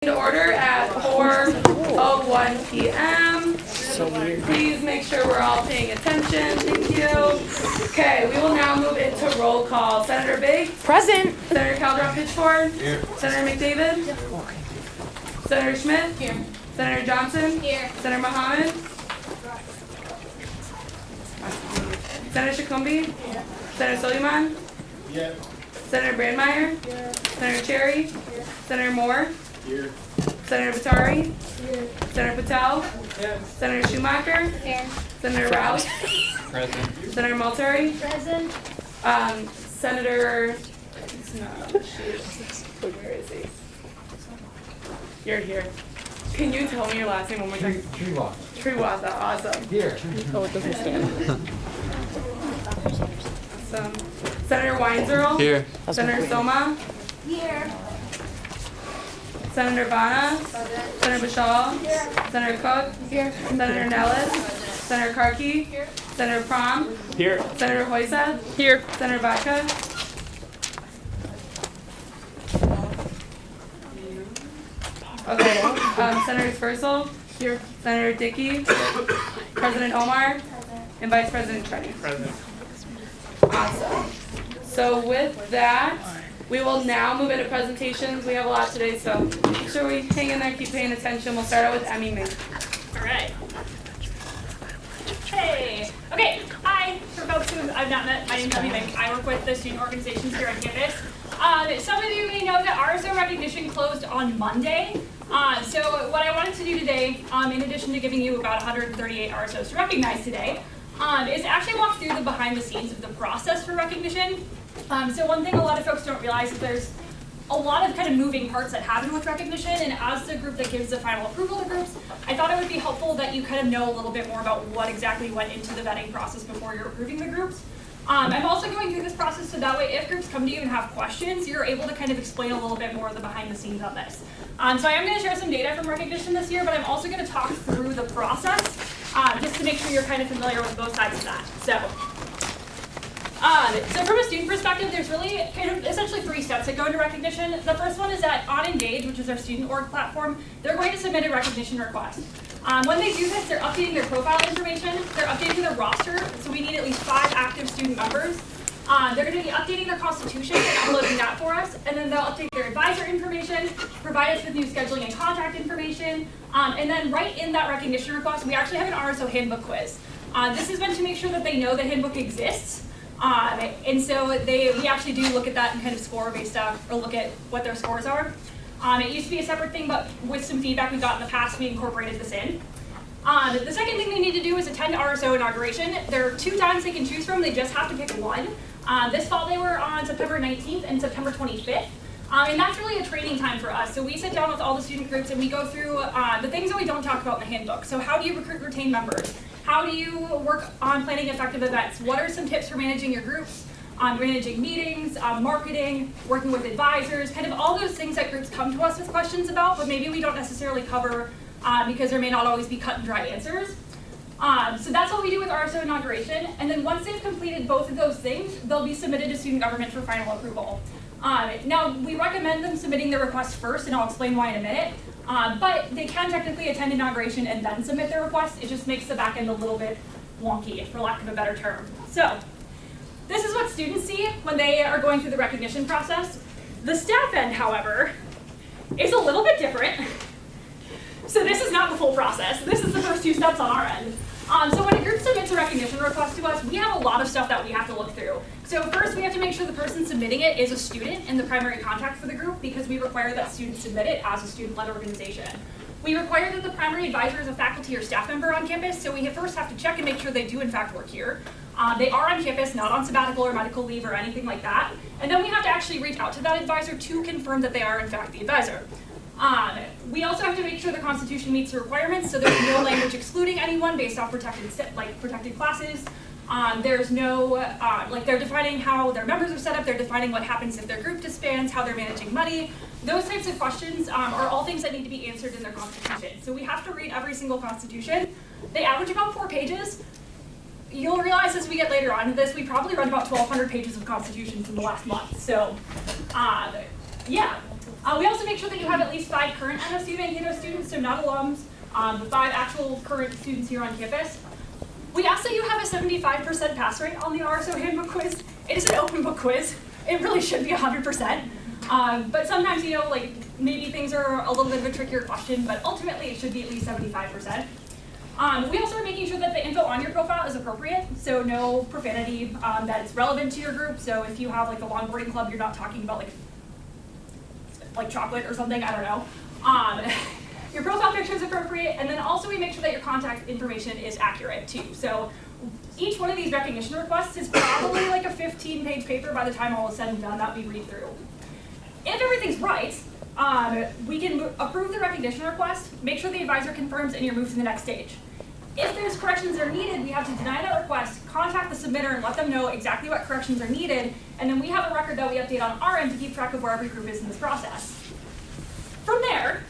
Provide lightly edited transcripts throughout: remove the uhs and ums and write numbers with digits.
to order at 4:01 p.m. Please make sure we're all paying attention. Thank you. Okay, we will now move into roll call. Senator Biggs? Present. Senator Calderon-Pitchford? Here. Senator McDavid? Senator Schmidt? Here. Senator Johnson? Here. Senator Mohammed? Senator Shakumbi? Here. Senator Soliman? Here. Senator Brandmeier? Here. Senator Cherry? Here. Senator Moore? Here. Senator Batari? Here. Senator Patel? Yes. Senator Schumacher? Here. Senator Rouse? Present. Senator Multari? Present. Senator, where is he? You're here. Can you tell me your last name one more time? Triwatha, awesome. Here. Oh, it doesn't stand. Awesome. Senator Weinzierl? Here. Senator Soma? Here. Senator Bana? Senator Bashal? Here. Senator Cook? Here. Senator Nellis? Senator Karki? Here. Senator Prom? Here. Senator Hoysad? Here. Senator Vodka? Okay, Senator Spursel? Here. Senator Dickey? President Omar? And Vice President Trenny? Present. Awesome. So with that, we will now move into presentations. We have a lot today, so make sure we hang in there, keep paying attention. We'll start out with Emmy Mink. All right. Hey. Okay. Hi. For folks who I've not met, my name's Emmy Mink. I work with the student organizations here on campus. Some of you may know that RSO recognition closed on Monday. So what I wanted to do today, in addition to giving you about 138 RSOs to recognize today, is actually walk through the behind the scenes of the process for recognition. So one thing a lot of folks don't realize is there's a lot of kind of moving parts that happen with recognition, and as the group that gives the final approval to groups, I thought it would be helpful that you kind of know a little bit more about what exactly went into the vetting process before you're approving the groups. I'm also going through this process so that way if groups come to you and have questions, you're able to kind of explain a little bit more of the behind the scenes on this. So I am going to share some data from recognition this year, but I'm also going to talk through the process just to make sure you're kind of familiar with both sides of that. So from a student perspective, there's really kind of essentially 3 steps that go into recognition. The first one is that on Engage, which is our student org platform, they're going to submit a recognition request. When they do this, they're updating their profile information, they're updating their roster, so we need at least 5 active student members. They're going to be updating their constitution and uploading that for us, and then they'll update their advisor information, provide us with new scheduling and contact information, and then right in that recognition request, we actually have an RSO handbook quiz. This is meant to make sure that they know the handbook exists. And so we actually do look at that and kind of score based off, or look at what their scores are. It used to be a separate thing, but with some feedback we got in the past, we incorporated this in. The second thing they need to do is attend RSO Inauguration. There are 2 times they can choose from, they just have to pick one. This fall they were on September 19th and September 25th. And that's really a training time for us. So we sit down with all the student groups and we go through the things that we don't talk about in the handbook. So how do you recruit and retain members? How do you work on planning effective events? What are some tips for managing your groups, managing meetings, marketing, working with advisors, kind of all those things that groups come to us with questions about, but maybe we don't necessarily cover because there may not always be cut and dry answers. So that's what we do with RSO Inauguration. And then once they've completed both of those things, they'll be submitted to student government for final approval. Now, we recommend them submitting their request first, and I'll explain why in a minute. But they can technically attend inauguration and then submit their request. It just makes the back end a little bit wonky, for lack of a better term. So this is what students see when they are going through the recognition process. The staff end, however, is a little bit different. So this is not the full process. This is the first 2 steps on our end. So when a group submits a recognition request to us, we have a lot of stuff that we have to look through. So first, we have to make sure the person submitting it is a student and the primary contact for the group, because we require that students submit it as a student-led organization. We require that the primary advisor is a faculty or staff member on campus, so we first have to check and make sure they do in fact work here. They are on campus, not on sabbatical or medical leave or anything like that. And then we have to actually reach out to that advisor to confirm that they are in fact the advisor. We also have to make sure the Constitution meets the requirements, so there's no language excluding anyone based off protected classes. There's no, they're defining how their members are set up, they're defining what happens if their group disbands, how they're managing money. Those types of questions are all things that need to be answered in their Constitution. So we have to read every single Constitution. They average about 4 pages. You'll realize as we get later on to this, we probably read about 1,200 pages of Constitutions in the last month. So, yeah. We also make sure that you have at least 5 current MSU Mankato students, so not alums, but 5 actual current students here on campus. We ask that you have a 75% pass rate on the RSO handbook quiz. It is an open book quiz. It really should be 100%. But sometimes, you know, like maybe things are a little bit of a trickier question, but ultimately it should be at least 75%. We also are making sure that the info on your profile is appropriate, so no profanity, that it's relevant to your group. So if you have like the longboarding club, you're not talking about like chocolate or something, I don't know. Your profile picture is appropriate, and then also we make sure that your contact information is accurate too. So each one of these recognition requests is probably like a 15-page paper by the time all is said and done that we read through. If everything's right, we can approve the recognition request, make sure the advisor confirms, and you're moved to the next stage. If there's corrections that are needed, we have to deny that request, contact the submitter, and let them know exactly what corrections are needed, and then we have a record that we update on our end to keep track of where every group is in this process. From there,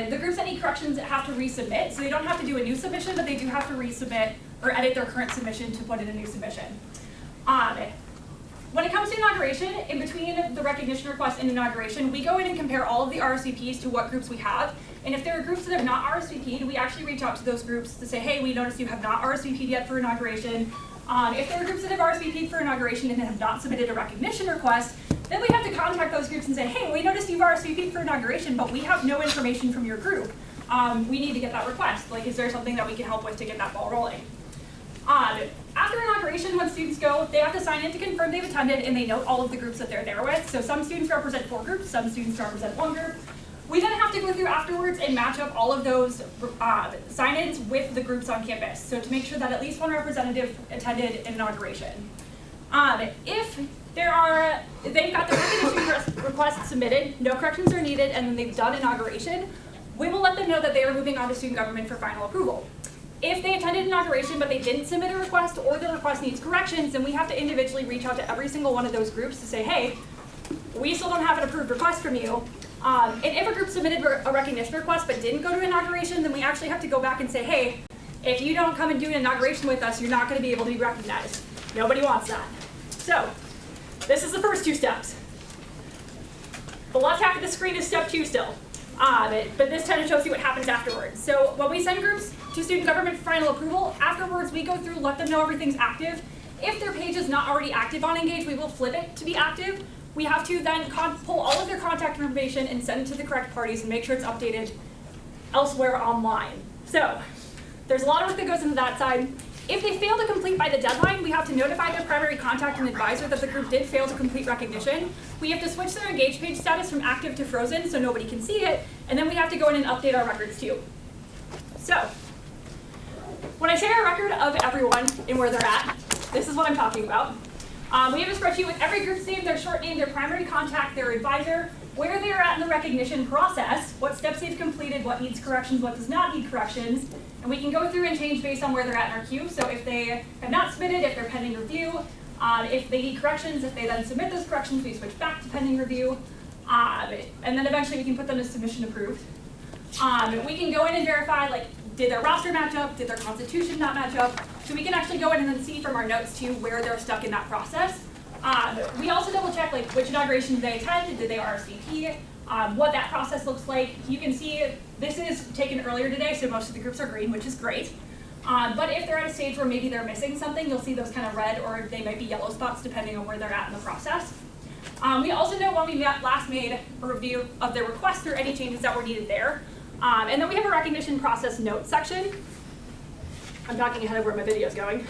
the groups that need corrections have to resubmit, so they don't have to do a new submission, but they do have to resubmit or edit their current submission to put in a new submission. When it comes to inauguration, in between the recognition request and inauguration, we go in and compare all of the RSVPs to what groups we have. And if there are groups that have not RSVP'd, we actually reach out to those groups to say, hey, we noticed you have not RSVP'd yet for inauguration. If there are groups that have RSVP'd for inauguration and have not submitted a recognition request, then we have to contact those groups and say, hey, we noticed you've RSVP'd for inauguration, but we have no information from your group. We need to get that request. Like, is there something that we can help with to get that ball rolling? After inauguration, when students go, they have to sign in to confirm they've attended, and they note all of the groups that they're there with. So some students represent 4 groups, some students represent 1 group. We then have to go through afterwards and match up all of those sign-ins with the groups on campus. So to make sure that at least 1 representative attended inauguration. If they've got the recognition request submitted, no corrections are needed, and then they've done inauguration, we will let them know that they are moving on to student government for final approval. If they attended inauguration but they didn't submit a request or the request needs corrections, then we have to individually reach out to every single one of those groups to say, hey, we still don't have an approved request from you. And if a group submitted a recognition request but didn't go to inauguration, then we actually have to go back and say, hey, if you don't come and do an inauguration with us, you're not going to be able to be recognized. Nobody wants that. So this is the first 2 steps. The left half of the screen is step 2 still. But this kind of shows you what happens afterwards. So when we send groups to student government for final approval, afterwards we go through, let them know everything's active. If their page is not already active on Engage, we will flip it to be active. We have to then pull all of their contact information and send it to the correct parties and make sure it's updated elsewhere online. So there's a lot of work that goes into that side. If they fail to complete by the deadline, we have to notify their primary contact and advisor that the group did fail to complete recognition. We have to switch their Engage page status from active to frozen so nobody can see it, and then we have to go in and update our records too. So, when I say our record of everyone and where they're at, this is what I'm talking about. We have a spreadsheet with every group's name, their short name, their primary contact, their advisor, where they are at in the recognition process, what steps they've completed, what needs corrections, what does not need corrections, and we can go through and change based on where they're at in our queue. So if they have not submitted, if they're pending review, if they need corrections, if they then submit those corrections, we switch back to pending review, and then eventually we can put them to submission approved. We can go in and verify, like, did their roster match up? Did their constitution not match up? So we can actually go in and then see from our notes too where they're stuck in that process. We also double check like which inauguration did they attend, did they RSVP, what that process looks like. You can see this is taken earlier today, so most of the groups are green, which is great. But if they're at a stage where maybe they're missing something, you'll see those kind of red or they might be yellow spots depending on where they're at in the process. We also know when we last made a review of their request or any changes that were needed there. And then we have a recognition process notes section. I'm talking ahead of where my video is going.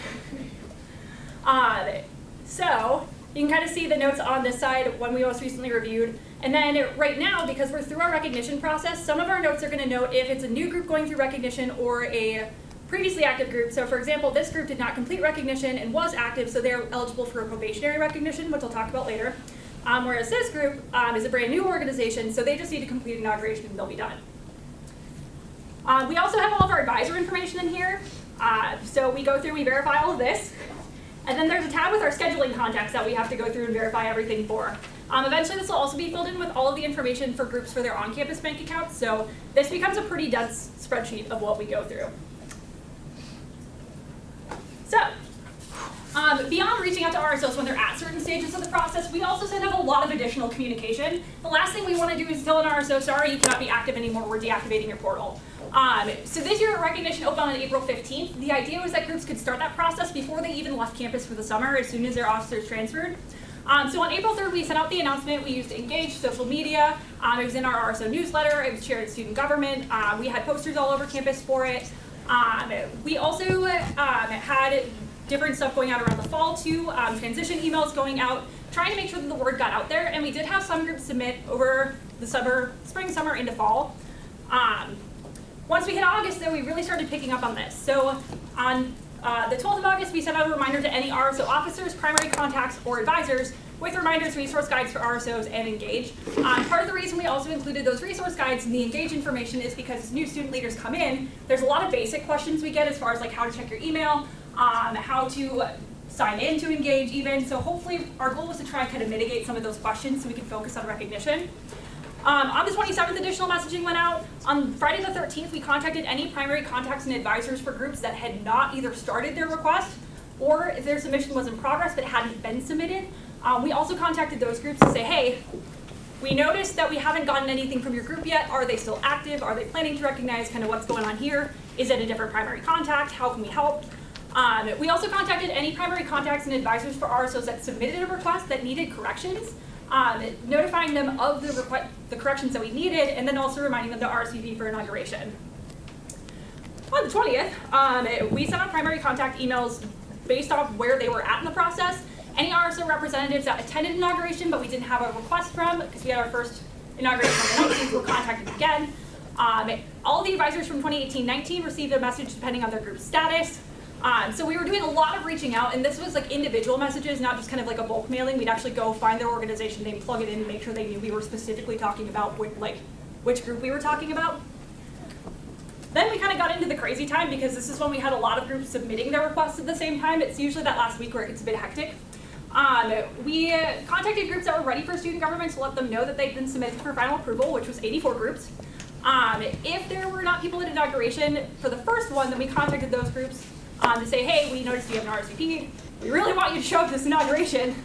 So you can kind of see the notes on this side when we most recently reviewed. And then right now, because we're through our recognition process, some of our notes are going to note if it's a new group going through recognition or a previously active group. So for example, this group did not complete recognition and was active, so they're eligible for a probationary recognition, which I'll talk about later. Whereas this group is a brand new organization, so they just need to complete inauguration and they'll be done. We also have all of our advisor information in here. So we go through, we verify all of this. And then there's a tab with our scheduling contacts that we have to go through and verify everything for. Eventually this will also be filled in with all of the information for groups for their on-campus bank accounts. So this becomes a pretty dense spreadsheet of what we go through. So, Beyond reaching out to RSOs when they're at certain stages of the process, we also send out a lot of additional communication. The last thing we want to do is tell an RSO, sorry, you cannot be active anymore, we're deactivating your portal. So this year, Recognition opened on April 15th. The idea was that groups could start that process before they even left campus for the summer, as soon as their officers transferred. So on April 3rd, we sent out the announcement. We used Engage, social media. It was in our RSO newsletter. It was shared at student government. We had posters all over campus for it. We also had different stuff going out around the fall too, transition emails going out, trying to make sure that the word got out there. And we did have some groups submit over the spring, summer, into fall. Once we hit August, though, we really started picking up on this. So on the 12th of August, we sent out a reminder to any RSO officers, primary contacts, or advisors with reminders, resource guides for RSOs, and Engage. Part of the reason we also included those resource guides and the Engage information is because as new student leaders come in, there's a lot of basic questions we get as far as like how to check your email, how to sign in to Engage even. So hopefully our goal was to try and kind of mitigate some of those questions so we can focus on recognition. On the 27th, additional messaging went out. On Friday the 13th, we contacted any primary contacts and advisors for groups that had not either started their request or if their submission was in progress but hadn't been submitted. We also contacted those groups to say, hey, we noticed that we haven't gotten anything from your group yet. Are they still active? Are they planning to recognize kind of what's going on here? Is it a different primary contact? How can we help? We also contacted any primary contacts and advisors for RSOs that submitted a request that needed corrections, notifying them of the corrections that we needed, and then also reminding them to RSVP for inauguration. On the 20th, we sent out primary contact emails based off where they were at in the process. Any RSO representatives that attended inauguration but we didn't have a request from because we had our first inauguration on the 19th were contacted again. All the advisors from 2018-19 received a message depending on their group status. So we were doing a lot of reaching out, and this was like individual messages, not just kind of like a bulk mailing. We'd actually go find their organization name, plug it in, and make sure they knew we were specifically talking about which group we were talking about. Then we kind of got into the crazy time because this is when we had a lot of groups submitting their requests at the same time. It's usually that last week where it gets a bit hectic. We contacted groups that were ready for student government to let them know that they'd been submitted for final approval, which was 84 groups. If there were not people at inauguration for the first one, then we contacted those groups to say, hey, we noticed you have an RSVP. We really want you to show up this inauguration.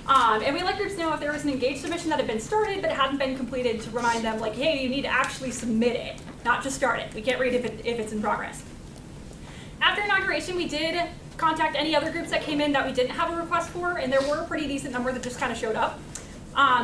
And we let groups know if there was an Engage submission that had been started but hadn't been completed to remind them, like, hey, you need to actually submit it, not just start it. We can't read if it's in progress. After inauguration, we did contact any other groups that came in that we didn't have a request for, and there were a pretty decent number that just kind of showed up.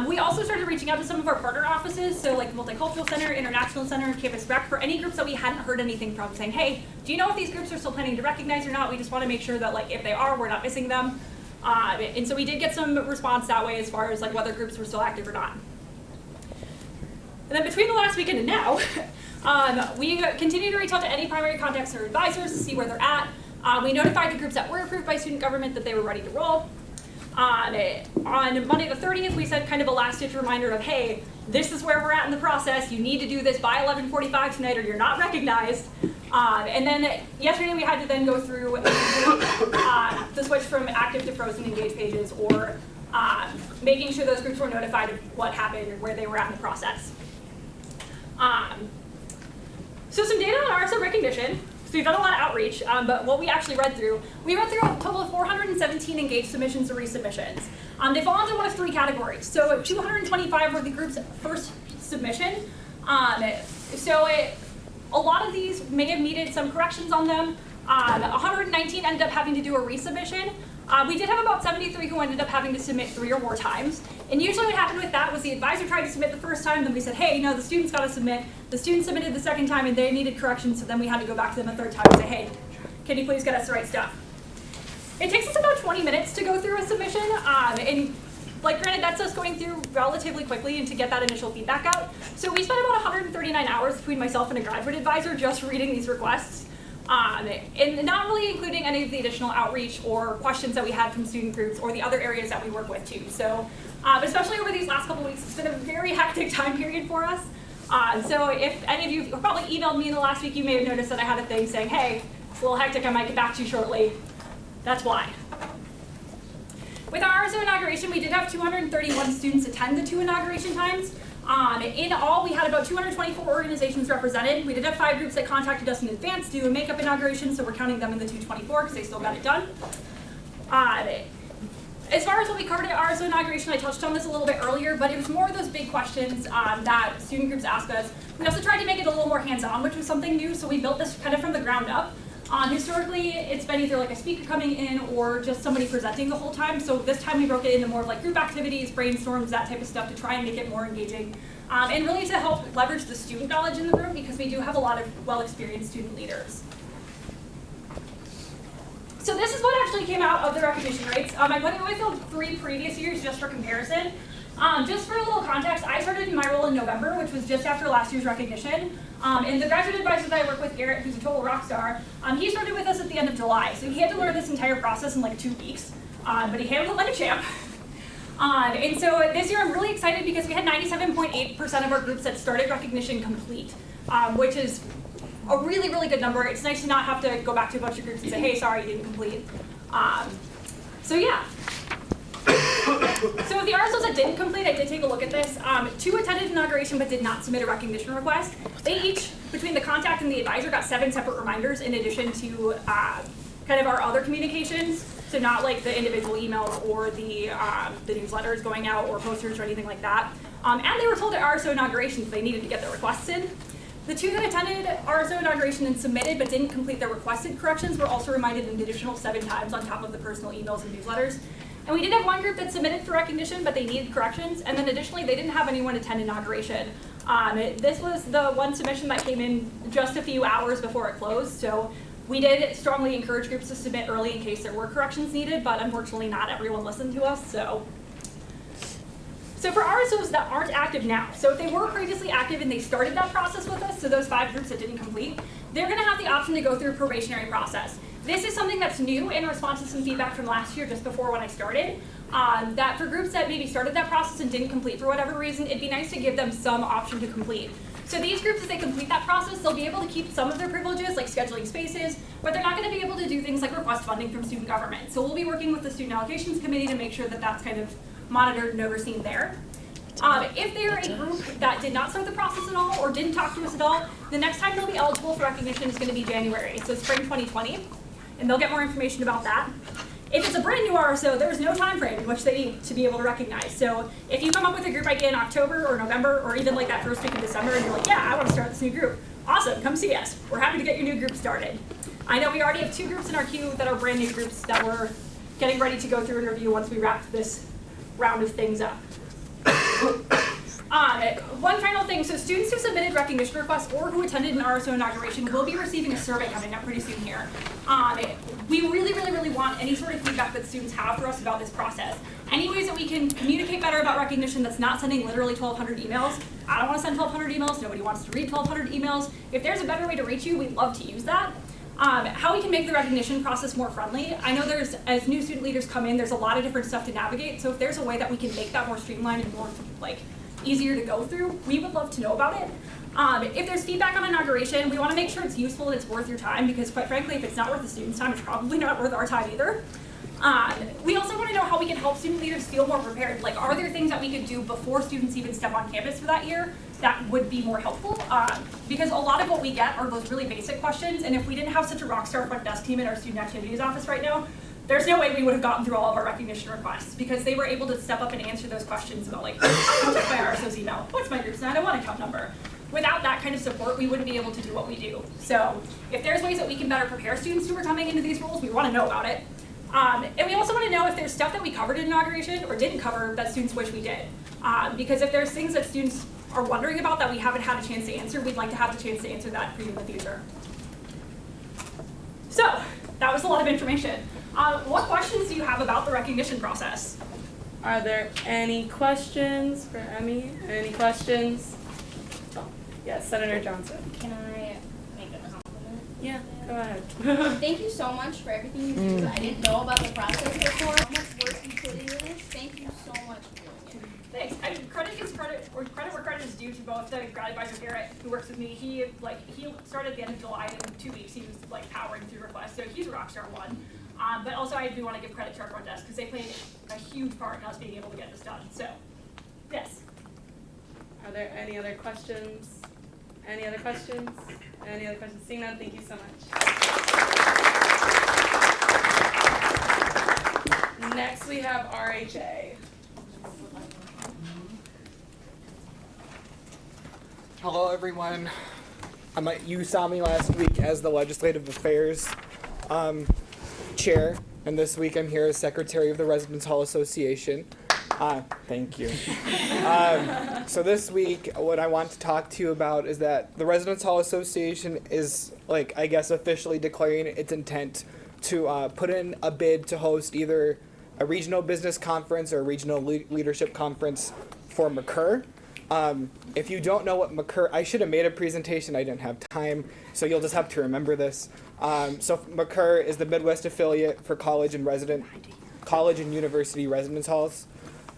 We also started reaching out to some of our partner offices, so like Multicultural Center, International Center, and Campus Rec, for any groups that we hadn't heard anything from, saying, hey, do you know if these groups are still planning to recognize or not? We just want to make sure that like if they are, we're not missing them. And so we did get some response that way as far as like whether groups were still active or not. And then between the last weekend and now, we continue to reach out to any primary contacts or advisors to see where they're at. We notified the groups that were approved by student government that they were ready to roll. On Monday the 30th, we sent kind of a last-ditch reminder of, hey, this is where we're at in the process. You need to do this by 11:45 tonight or you're not recognized. And then yesterday we had to then go through the switch from active to frozen Engage pages, or making sure those groups were notified of what happened or where they were at in the process. So some data on RSO recognition. So we've done a lot of outreach, but what we actually read through a total of 417 Engage submissions or resubmissions. They fall into one of three categories. So 225 were the group's first submission. A lot of these may have needed some corrections on them. 119 ended up having to do a resubmission. We did have about 73 who ended up having to submit 3 or more times. And usually what happened with that was the advisor tried to submit the first time, then we said, hey, no, the student's got to submit. The student submitted the second time and they needed corrections, so then we had to go back to them a third time and say, hey, can you please get us the right stuff? It takes us about 20 minutes to go through a submission, and like granted, that's us going through relatively quickly and to get that initial feedback out. So we spent about 139 hours between myself and a graduate advisor just reading these requests. And not really including any of the additional outreach or questions that we had from student groups or the other areas that we work with too. So especially over these last couple weeks, it's been a very hectic time period for us. So if any of you probably emailed me in the last week, you may have noticed that I had a thing saying, hey, it's a little hectic, I might get back to you shortly. That's why. With our RSO inauguration, we did have 231 students attend the 2 inauguration times. In all, we had about 224 organizations represented. We did have 5 groups that contacted us in advance to do a makeup inauguration, so we're counting them in the 224 because they still got it done. As far as what we covered at RSO Inauguration, I touched on this a little bit earlier, but it was more of those big questions that student groups asked us. We also tried to make it a little more hands-on, which was something new, so we built this kind of from the ground up. Historically, it's been either like a speaker coming in or just somebody presenting the whole time, so this time we broke it into more of like group activities, brainstorms, that type of stuff to try and make it more engaging. And really to help leverage the student knowledge in the room, because we do have a lot of well-experienced student leaders. So this is what actually came out of the recognition rates. I put it with the 3 previous years just for comparison. Just for a little context, I started in my role in November, which was just after last year's recognition. And the graduate advisor that I work with, Garrett, who's a total rock star, he started with us at the end of July. So he had to learn this entire process in like 2 weeks, but he handled it like a champ. And so this year I'm really excited because we had 97.8% of our groups that started recognition complete, which is a really, really good number. It's nice to not have to go back to a bunch of groups and say, hey, sorry, you didn't complete. So yeah. So the RSOs that didn't complete, I did take a look at this. 2 attended inauguration but did not submit a recognition request. They each, between the contact and the advisor, got 7 separate reminders in addition to kind of our other communications. So not like the individual emails or the newsletters going out or posters or anything like that. And they were told at RSO inaugurations they needed to get their requests in. The 2 that attended RSO inauguration and submitted but didn't complete their requested corrections were also reminded an additional 7 times on top of the personal emails and newsletters. And we did have 1 group that submitted for recognition, but they needed corrections. And then additionally, they didn't have anyone attend inauguration. This was the 1 submission that came in just a few hours before it closed. So we did strongly encourage groups to submit early in case there were corrections needed, but unfortunately not everyone listened to us. So for RSOs that aren't active now, so if they were previously active and they started that process with us, so those 5 groups that didn't complete, they're gonna have the option to go through a probationary process. This is something that's new in response to some feedback from last year, just before when I started, that for groups that maybe started that process and didn't complete for whatever reason, it'd be nice to give them some option to complete. So these groups, as they complete that process, they'll be able to keep some of their privileges, like scheduling spaces, but they're not gonna be able to do things like request funding from student government. So we'll be working with the Student Allocations Committee to make sure that that's kind of monitored and overseen there. If they are a group that did not start the process at all or didn't talk to us at all, the next time they'll be eligible for recognition is going to be January, so spring 2020, and they'll get more information about that. If it's a brand new RSO, there's no time frame in which they need to be able to recognize. So if you come up with a group idea in October or November or even like that first week of December and you're like, yeah, I want to start this new group, awesome, come see us. We're happy to get your new group started. I know we already have 2 groups in our queue that are brand new groups that we're getting ready to go through and review once we wrap this round of things up. One final thing, so students who submitted recognition requests or who attended an RSO inauguration will be receiving a survey coming up pretty soon here. We really want any sort of feedback that students have for us about this process. Any ways that we can communicate better about recognition that's not sending literally 1,200 emails. I don't want to send 1,200 emails, nobody wants to read 1,200 emails. If there's a better way to reach you, we'd love to use that. How we can make the recognition process more friendly. I know as new student leaders come in, there's a lot of different stuff to navigate, so if there's a way that we can make that more streamlined and more easier to go through, we would love to know about it. If there's feedback on inauguration, we want to make sure it's useful and it's worth your time, because quite frankly, if it's not worth the students' time, it's probably not worth our time either. We also want to know how we can help student leaders feel more prepared. Like, are there things that we could do before students even step on campus for that year that would be more helpful? Because a lot of what we get are those really basic questions, and if we didn't have such a rock star front desk team in our student activities office right now, there's no way we would have gotten through all of our recognition requests, because they were able to step up and answer those questions about like, I'll check my RSO's email, what's my group's 901 account number? Without that kind of support, we wouldn't be able to do what we do. So if there's ways that we can better prepare students who are coming into these roles, we want to know about it. And we also want to know if there's stuff that we covered in inauguration or didn't cover that students wish we did. Because if there's things that students are wondering about that we haven't had a chance to answer, we'd like to have the chance to answer that for you in the future. So that was a lot of information. What questions do you have about the recognition process? Are there any questions for Emmy? Any questions? Yes, Senator Johnson. Can I make a compliment? Yeah, go ahead. Thank you so much for everything you do. I didn't know about the process before. How much work you put into this. Thank you so much for doing it. Thanks. I mean, credit where credit is due to both the grad advisor Garrett, who works with me. He started at the end of July, and in 2 weeks he was powering through requests. So he's a rock star one. But also I do want to give credit to our front desk because they played a huge part in us being able to get this done. So, yes. Are there any other questions? Any other questions? Any other questions? Seeing none, thank you so much. Next we have RHA. Hello, everyone. You saw me last week as the Legislative Affairs Chair, and this week I'm here as Secretary of the Residence Hall Association. Thank you. So this week, what I want to talk to you about is that the Residence Hall Association is, I guess, officially declaring its intent to put in a bid to host either a regional business conference or a regional leadership conference for McCurr. If you don't know what McCurr, I should have made a presentation, I didn't have time, so you'll just have to remember this. So McCurr is the Midwest affiliate for college and university residence halls.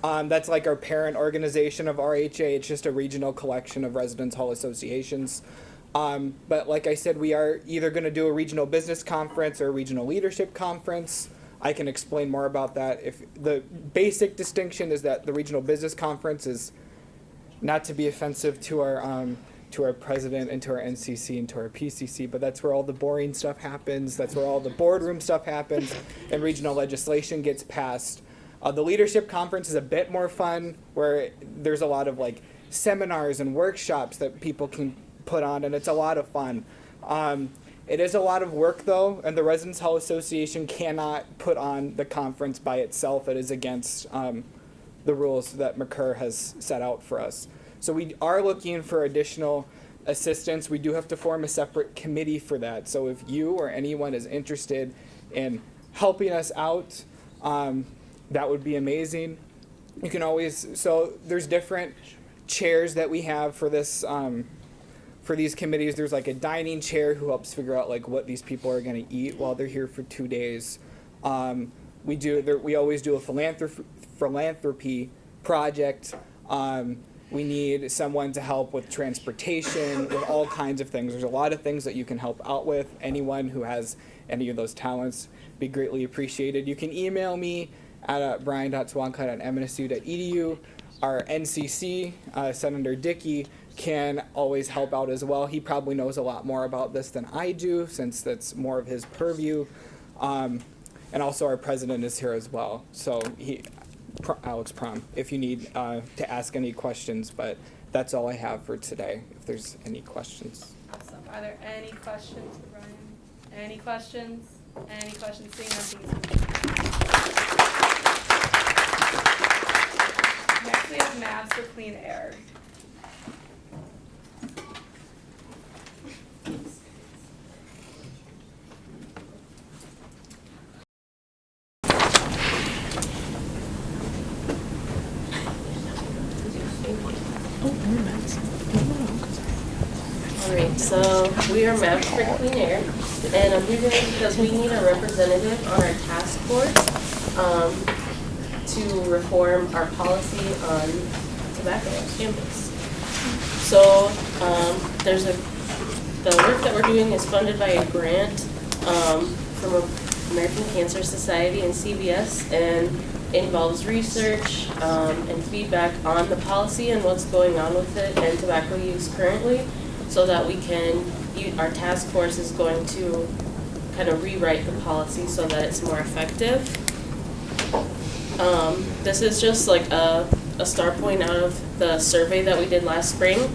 That's like our parent organization of RHA. It's just a regional collection of residence hall associations. But like I said, we are either going to do a regional business conference or a regional leadership conference. I can explain more about that. If the basic distinction is that the regional business conference is not to be offensive to our president and to our NCC and to our PCC, but that's where all the boring stuff happens. That's where all the boardroom stuff happens, and regional legislation gets passed. The leadership conference is a bit more fun, where there's a lot of seminars and workshops that people can put on, and it's a lot of fun. It is a lot of work though, and the Residence Hall Association cannot put on the conference by itself. It is against the rules that McCurr has set out for us. So we are looking for additional assistance. We do have to form a separate committee for that. So if you or anyone is interested in helping us out, that would be amazing. You can always, so there's different chairs that we have for this, for these committees. There's a dining chair who helps figure out what these people are gonna eat while they're here for 2 days. We always do a philanthropy project. We need someone to help with transportation, with all kinds of things. There's a lot of things that you can help out with. Anyone who has any of those talents be greatly appreciated. You can email me at brian.swancutt@mssu.edu. Our NCC, Senator Dickey, can always help out as well. He probably knows a lot more about this than I do, since that's more of his purview. And also our president is here as well. So Alex Prom, if you need to ask any questions, but that's all I have for today, if there's any questions. Awesome. Are there any questions for Brian? Any questions? Any questions? Seeing nothing. Next we have MAVs for clean air. Alright, so we are MAVRIK for Clean Air, and I'm here today because we need a representative on our task force to reform our policy on tobacco on campus. So the work that we're doing is funded by a grant from American Cancer Society and CVS, and involves research and feedback on the policy and what's going on with it and tobacco use currently, so that we can, our task force is going to kind of rewrite the policy so that it's more effective. This is just a start point out of the survey that we did last spring.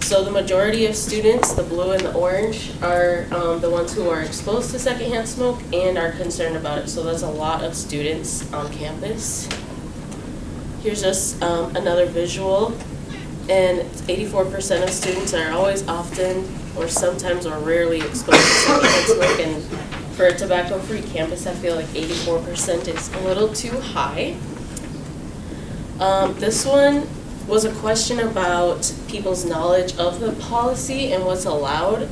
So the majority of students, the blue and the orange, are the ones who are exposed to secondhand smoke and are concerned about it. So that's a lot of students on campus. Here's just another visual. And 84% of students are always, often, or sometimes, or rarely exposed to secondhand smoke. And for a tobacco-free campus, I feel like 84% is a little too high. This one was a question about people's knowledge of the policy and what's allowed.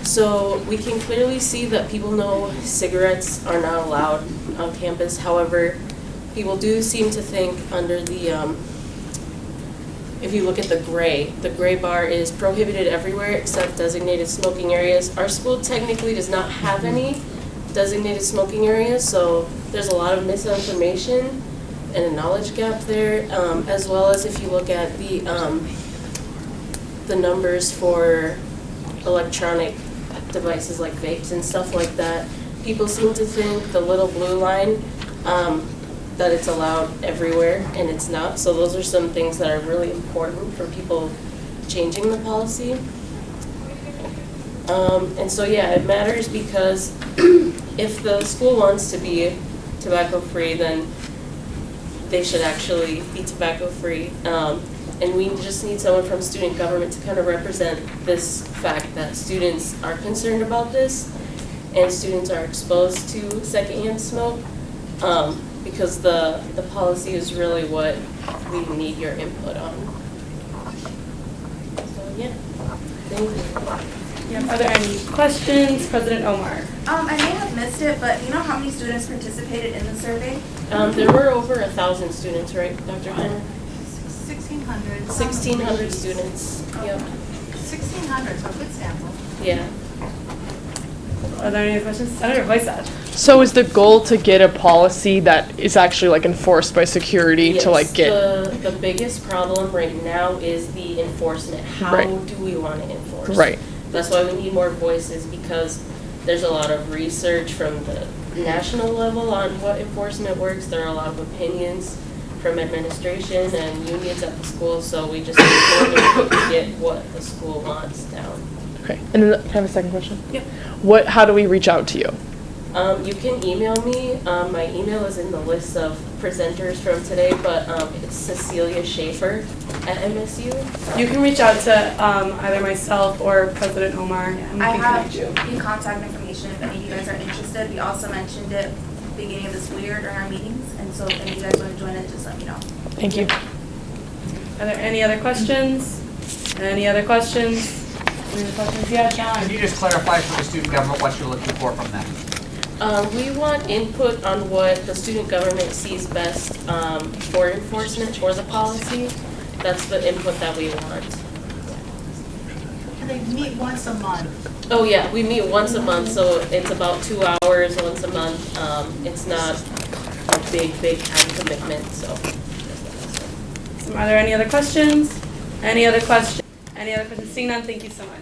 So we can clearly see that people know cigarettes are not allowed on campus. However, people do seem to think under the, if you look at the gray bar is prohibited everywhere except designated smoking areas. Our school technically does not have any designated smoking areas, so there's a lot of misinformation and a knowledge gap there, as well as if you look at the numbers for electronic devices like vapes and stuff like that. People seem to think the little blue line that it's allowed everywhere and it's not. So those are some things that are really important for people changing the policy. And so yeah, it matters because if the school wants to be tobacco-free, then they should actually be tobacco-free. And we just need someone from student government to kind of represent this fact that students are concerned about this and students are exposed to secondhand smoke, because the policy is really what we need your input on. So yeah, thank you. Are there any questions? President Omar. I may have missed it, but do you know how many students participated in the survey? There were over 1,000 students, right, Dr. Hunter? 1,600. 1,600 students, yep, 1,600, so a good sample. yeah. Are there any questions? Senator Hoysad. So is the goal to get a policy that is actually like enforced by security to like get? The biggest problem right now is the enforcement. How Right. do we want to enforce? Right. That's why we need more voices, because there's a lot of research from the national level on what enforcement works. There are a lot of opinions from administration and unions at the school, so we just need more to get what the school wants down. Okay. And then can I have a second question? Yep. How do we reach out to you? You can email me. My email is in the list of presenters from today, but it's Cecilia Schaefer at MSU. You can reach out to either myself or President Omar. And we I can have connect you. the contact information if any of you guys are interested. We also mentioned it beginning of the school year during our meetings, and so if any of you guys want to join it, just let me know. Thank you. Are there any other questions? Any other questions? Any other questions? Yeah, John. Can you just clarify for the student government what you're looking for from them? We want input on what the student government sees best for enforcement for the policy. That's the input that we want. And they meet once a month. Oh yeah, we meet once a month, so it's about 2 hours once a month. It's not a big time commitment, so. Are there any other questions? Any other questions? Any other questions? Seeing none, thank you so much.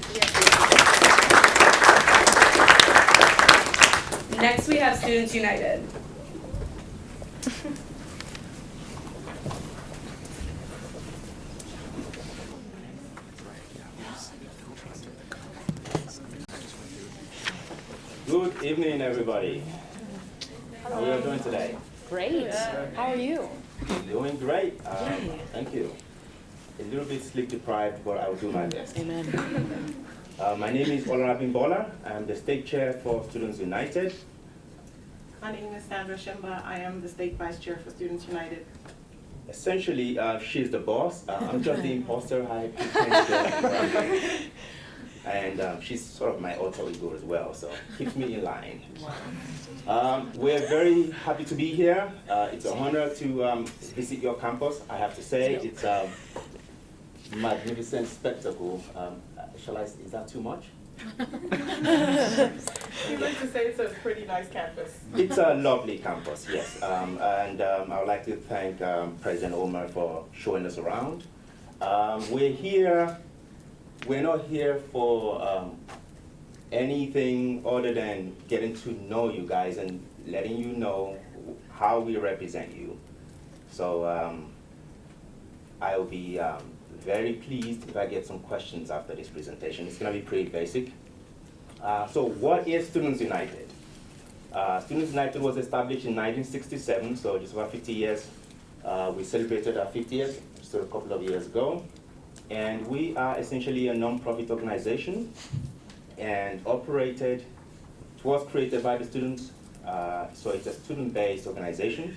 Next, we have Students United. Good evening, everybody. How are you doing today? Great. How are you? Doing great. Thank you. A little bit sleep deprived, but I will do my best. Amen. My name is Olorabin Bola. I'm the state chair for Students United. My name is Sandra Shimba. I am the state vice chair for Students United. Essentially, she's the boss. I'm just the imposter. I pretend to, and she's sort of my alter ego as well, so keeps me in line. We're very happy to be here. It's an honor to visit your campus. I have to say, it's a magnificent spectacle. Is that too much? We'd like to say it's a pretty nice campus. It's a lovely campus, yes. And I would like to thank President Omar for showing us around. We're not here for anything other than getting to know you guys and letting you know how we represent you. So I will be very pleased if I get some questions after this presentation. It's going to be pretty basic. So what is Students United? Students United was established in 1967, so just about 50 years. We celebrated our 50th just a couple of years ago. And we are essentially a non-profit organization and it was created by the students. So it's a student-based organization.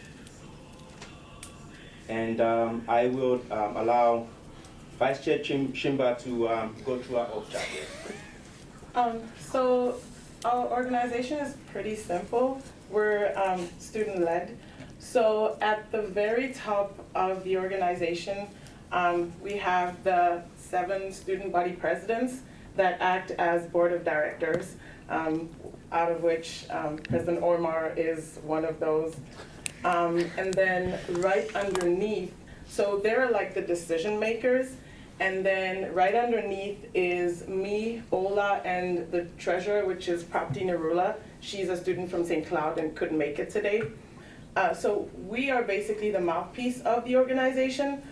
And I will allow Vice Chair Shimba to go through our org chart here. So our organization is pretty simple. We're student-led. So at the very top of the organization, we have the 7 student body presidents that act as board of directors, out of which President Omar is one of those. And then right underneath, so they're like the decision makers. And then right underneath is me, Ola, and the treasurer, which is Prapti Narula. She's a student from St. Cloud and couldn't make it today. So we are basically the mouthpiece of the organization.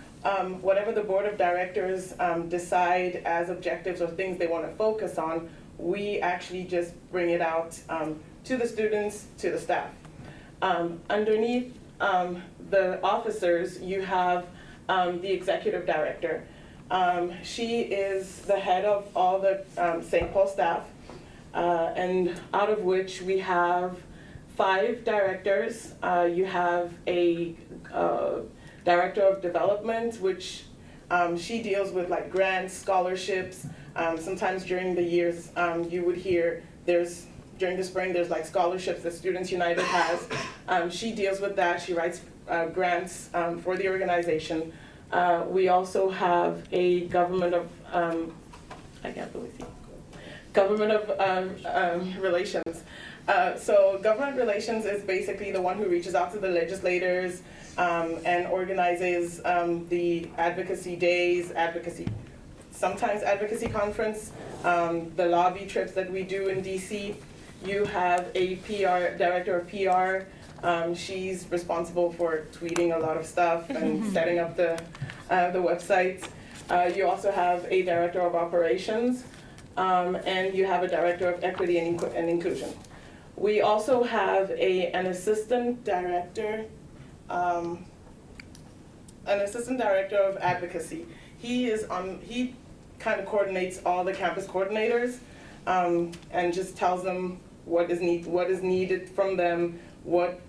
Whatever the board of directors decide as objectives or things they want to focus on, we actually just bring it out to the students, to the staff. Underneath the officers, you have the executive director. She is the head of all the St. Paul staff, and out of which we have 5 directors. You have a director of development, which she deals with like grants, scholarships. Sometimes during the years, you would hear during the spring, there's like scholarships that Students United has. She deals with that. She writes grants for the organization. We also have a government of, relations. So government relations is basically the one who reaches out to the legislators and organizes the advocacy days, sometimes advocacy conference, the lobby trips that we do in DC. You have a PR, director of PR. She's responsible for tweeting a lot of stuff and setting up the websites. You also have a director of operations, and you have a director of equity and inclusion. We also have an assistant director of advocacy. He kind of coordinates all the campus coordinators and just tells them what is needed from them, what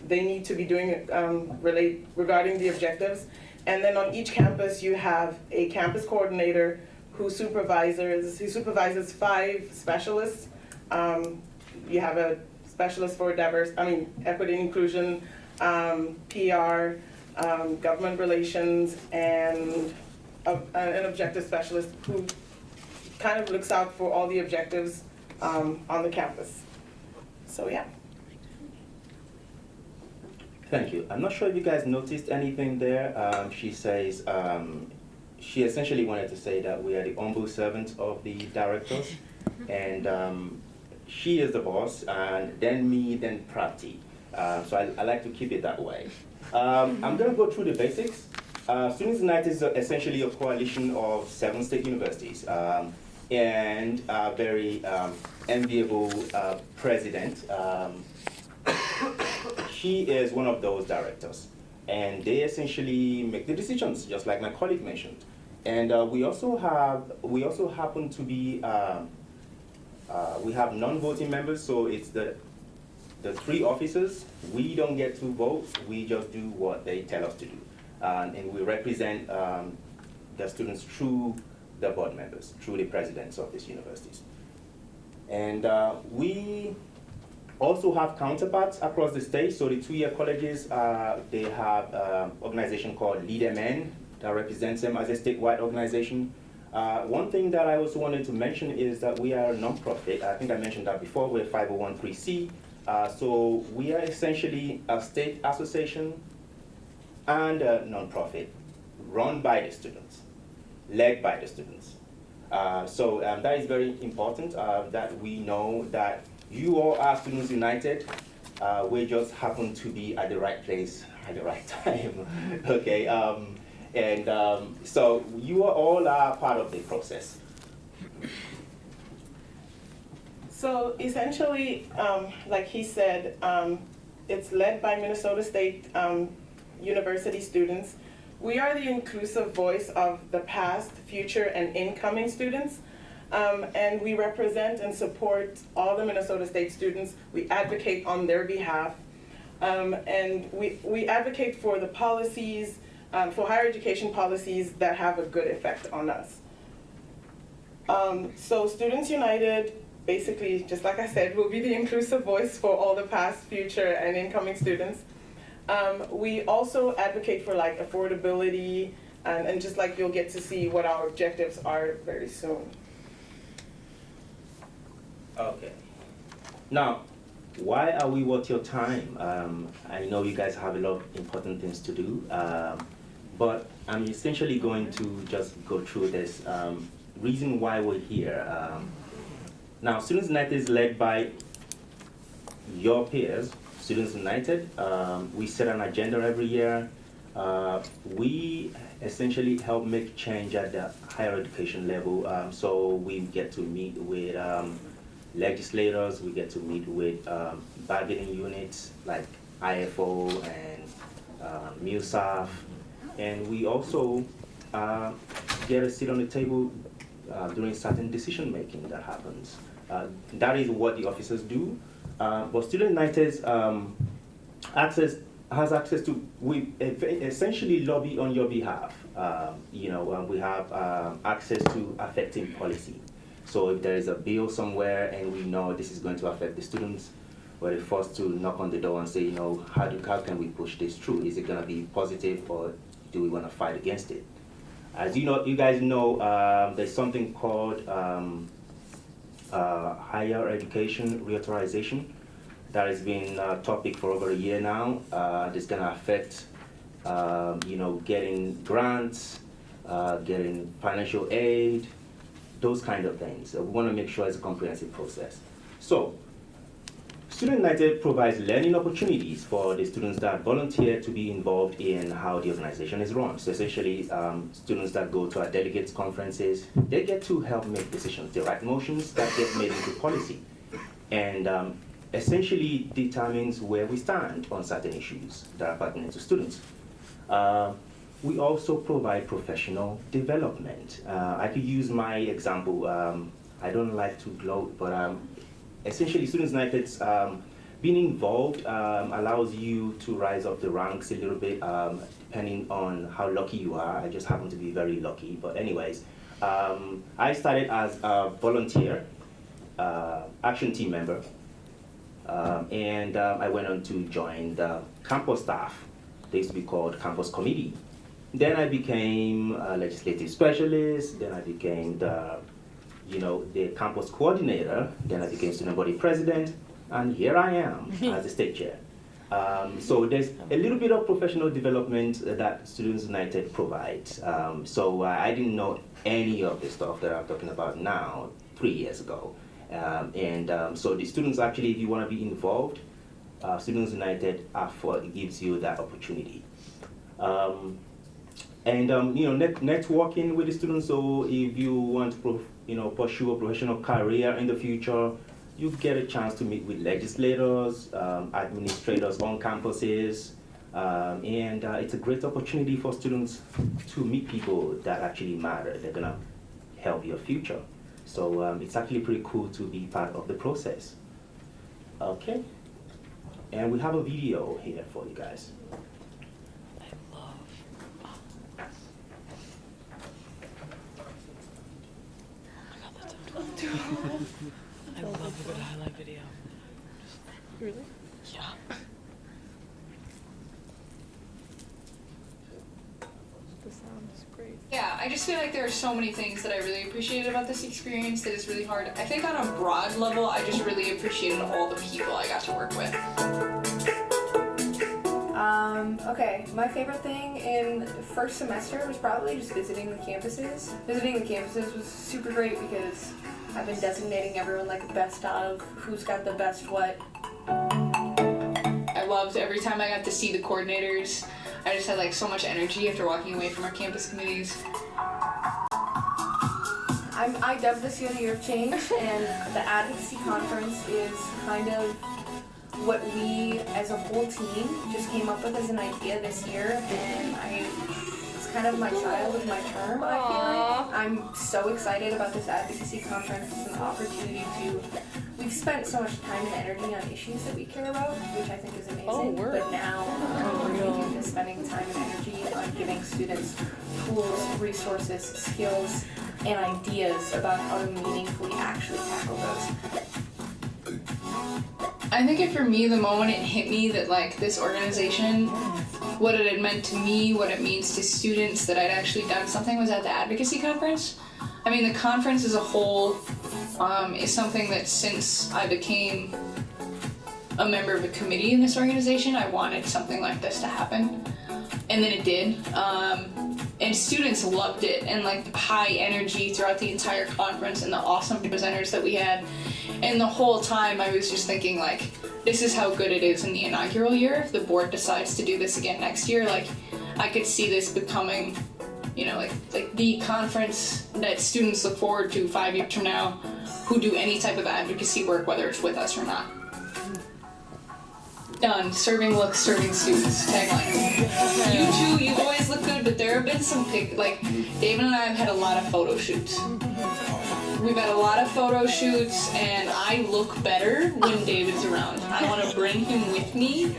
they need to be doing regarding the objectives. And then on each campus, you have a campus coordinator who supervises 5 specialists. You have a specialist for equity and inclusion, PR, government relations, and an objective specialist who kind of looks out for all the objectives on the campus. So yeah. Thank you. I'm not sure if you guys noticed anything there. She says, she essentially wanted to say that we are the humble servants of the directors, and she is the boss, and then me, then Prati. So I like to keep it that way. I'm going to go through the basics. Students United is essentially a coalition of 7 state universities and a very enviable president. She is one of those directors, and they essentially make the decisions, just like my colleague mentioned. And we also happen to be we have non-voting members, so it's the 3 officers. We don't get to vote. We just do what they tell us to do, and we represent the students through the board members, through the presidents of these universities. And we also have counterparts across the state. So the 2-year colleges, they have an organization called LeaderMen that represents them as a statewide organization. One thing that I also wanted to mention is that we are a nonprofit. I think I mentioned that before. We're 501(c)(3). So we are essentially a state association and a nonprofit run by the students, led by the students. So that is very important, that we know that you all are Students United. We just happen to be at the right place at the right time. Okay, so you all are part of the process. So essentially, like he said, it's led by Minnesota State University students. We are the inclusive voice of the past, future, and incoming students. And we represent and support all the Minnesota State students. We advocate on their behalf. And we advocate for the policies, for higher education policies that have a good effect on us. So Students United, basically, just like I said, will be the inclusive voice for all the past, future, and incoming students. We also advocate for like affordability, and just like you'll get to see what our objectives are very soon. Okay. Now, why are we worth your time? I know you guys have a lot of important things to do, but I'm essentially going to just go through this reason why we're here. Now, Students United is led by your peers, Students United. We set an agenda every year. We essentially help make change at the higher education level. So we get to meet with legislators, we get to meet with bargaining units like IFO and MUSAF, and we also get a seat on the table during certain decision making that happens. That is what the officers do. But Student United's has access to, we essentially lobby on your behalf. We have access to affecting policy. So if there is a bill somewhere and we know this is going to affect the students, we're the first to knock on the door and say, how can we push this through? Is it going to be positive, or do we want to fight against it? As you guys know, there's something called higher education reauthorization that has been a topic for over a year now. That's going to affect, getting grants, getting financial aid, those kind of things. We want to make sure it's a comprehensive process. So, Student United provides learning opportunities for the students that volunteer to be involved in how the organization is run. So essentially, students that go to our delegates conferences, they get to help make decisions, the right motions that get made into policy, and essentially determines where we stand on certain issues that are pertinent to students. We also provide professional development. I could use my example. I don't like to gloat, but essentially, Students United's being involved allows you to rise up the ranks a little bit, depending on how lucky you are. I just happen to be very lucky. But anyways, I started as a volunteer, action team member, and I went on to join the campus staff. They used to be called campus committee. Then I became a legislative specialist. Then I became the campus coordinator. Then I became student body president, and here I am as the state chair. So there's a little bit of professional development that Students United provides. So I didn't know any of the stuff that I'm talking about now 3 years ago. So the students actually, if you want to be involved, Students United gives you that opportunity. Networking with the students. So if you want to pursue a professional career in the future, you get a chance to meet with legislators, administrators on campuses, and it's a great opportunity for students to meet people that actually matter. They're gonna help your future. So it's actually pretty cool to be part of the process. Okay, and we have a video here for you guys. I love a good highlight video. Really? Yeah. The sound is great. Yeah, I just feel like there are so many things that I really appreciated about this experience that is really hard. I think on a broad level, I just really appreciated all the people I got to work with. Okay, my favorite thing in first semester was probably just visiting the campuses. Visiting the campuses was super great because I've been designating everyone like best of, who's got the best what. I loved every time I got to see the coordinators. I just had like so much energy after walking away from our campus committees. I dubbed this year the year of change, and the Advocacy conference is kind of what we as a whole team just came up with as an idea this year, and it's kind of my child of my term, I feel like. I'm so excited about this Advocacy conference. It's an opportunity we've spent so much time and energy on issues that we care about, which I think is amazing, but now we're spending time and energy on giving students tools, resources, skills, and ideas about how to meaningfully actually tackle those. I think for me, the moment it hit me that like this organization, what it had meant to me, what it means to students, that I'd actually done something, was at the Advocacy conference. I mean, the conference as a whole is something that since I became a member of a committee in this organization, I wanted something like this to happen. And then it did. And students loved it, and like high energy throughout the entire conference, and the awesome presenters that we had. And the whole time I was just thinking, like, this is how good it is in the inaugural year. If the board decides to do this again next year, like, I could see this becoming, you know, like the conference that students look forward to 5 years from now who do any type of advocacy work, whether it's with us or not. Done. Serving looks, serving students. Tagline. You two, you always look good, but there have been some like, David and I have had a lot of photo shoots. We've had a lot of photo shoots, and I look better when David's around. I want to bring him with me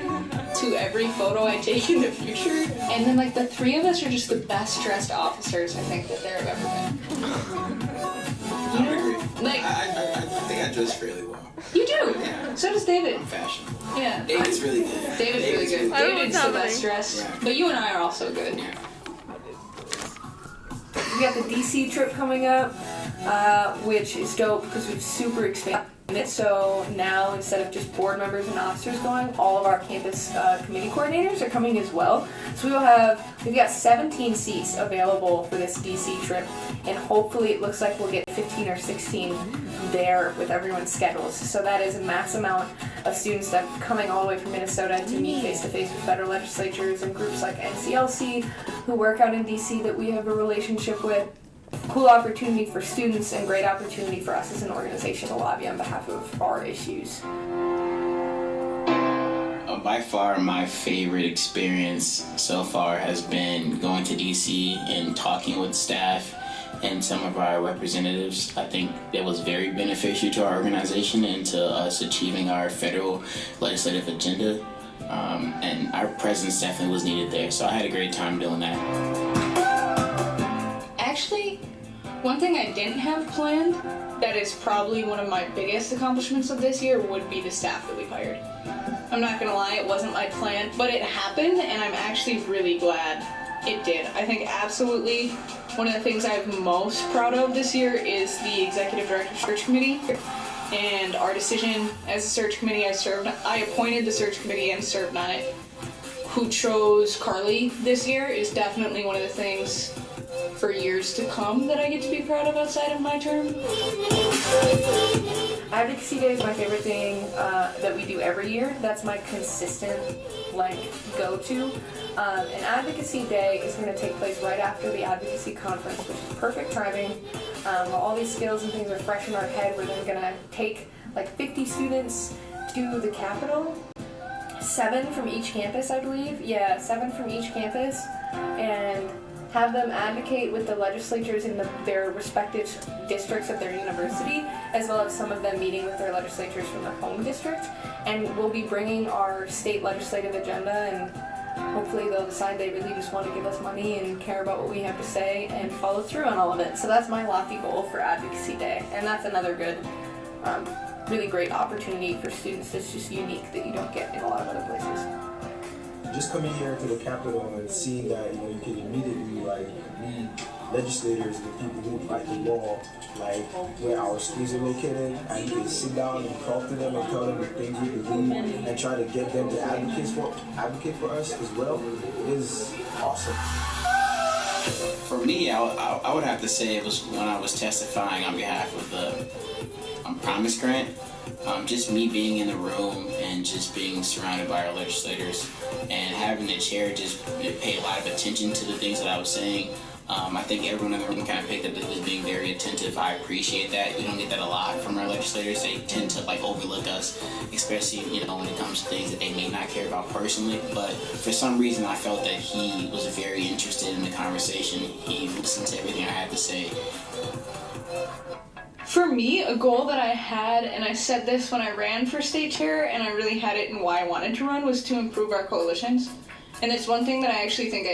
to every photo I take in the future. And then, like, the three of us are just the best dressed officers I think that there have ever been. You know? Like, I think I dress fairly well. You do. Yeah. So does David. I'm fashion. Yeah. David's really good. David's really good. David's the best dressed. Yeah. But you and I are also good. Yeah. We got the DC trip coming up, which is dope because we've super expanded it. So now, instead of just board members and officers going, all of our campus committee coordinators are coming as well. So we've got 17 seats available for this DC trip, and hopefully it looks like we'll get 15 or 16 there with everyone's schedules. So that is a mass amount of students that are coming all the way from Minnesota to meet face-to-face with federal legislatures and groups like NCLC, who work out in DC that we have a relationship with. Cool opportunity for students and great opportunity for us as an organization to lobby on behalf of our issues. By far, my favorite experience so far has been going to DC and talking with staff and some of our representatives. I think that was very beneficial to our organization and to us achieving our federal legislative agenda. And our presence definitely was needed there, so I had a great time doing that. Actually, one thing I didn't have planned that is probably one of my biggest accomplishments of this year would be the staff that we've hired. I'm not gonna lie, it wasn't my plan, but it happened, and I'm actually really glad it did. I think absolutely one of the things I'm most proud of this year is the Executive Director Search Committee and our decision as a search committee. I appointed the search committee and served on it. Who chose Carly this year is definitely one of the things for years to come that I get to be proud of outside of my term. Advocacy Day is my favorite thing that we do every year. That's my consistent, go-to. And Advocacy Day is going to take place right after the Advocacy Conference, which is perfect timing. While all these skills and things are fresh in our head, we're then going to take 50 students to the Capitol. 7 from each campus, I believe. Yeah, 7 from each campus. And have them advocate with the legislatures in their respective districts of their university, as well as some of them meeting with their legislatures from their home district. And we'll be bringing our state legislative agenda, and hopefully they'll decide they really just want to give us money and care about what we have to say and follow through on all of it. So that's my lofty goal for Advocacy Day, and that's another good, really great opportunity for students that's just unique that you don't get in a lot of other places. Just coming here to the Capitol and seeing that, you can immediately meet legislators, the people who write the law, where our schools are located, and you can sit down and talk to them and tell them the things we believe and try to get them to advocate for us as well is awesome. For me, I would have to say it was when I was testifying on behalf of the Promise Grant. Just me being in the room and just being surrounded by our legislators and having the chair just pay a lot of attention to the things that I was saying. I think everyone in the room kind of picked up that he was being very attentive. I appreciate that. We don't get that a lot from our legislators. They tend to overlook us, especially when it comes to things that they may not care about personally. But for some reason, I felt that he was very interested in the conversation. He listened to everything I had to say. For me, a goal that I had, and I said this when I ran for state chair, and I really had it in why I wanted to run, was to improve our coalitions. And it's one thing that I actually think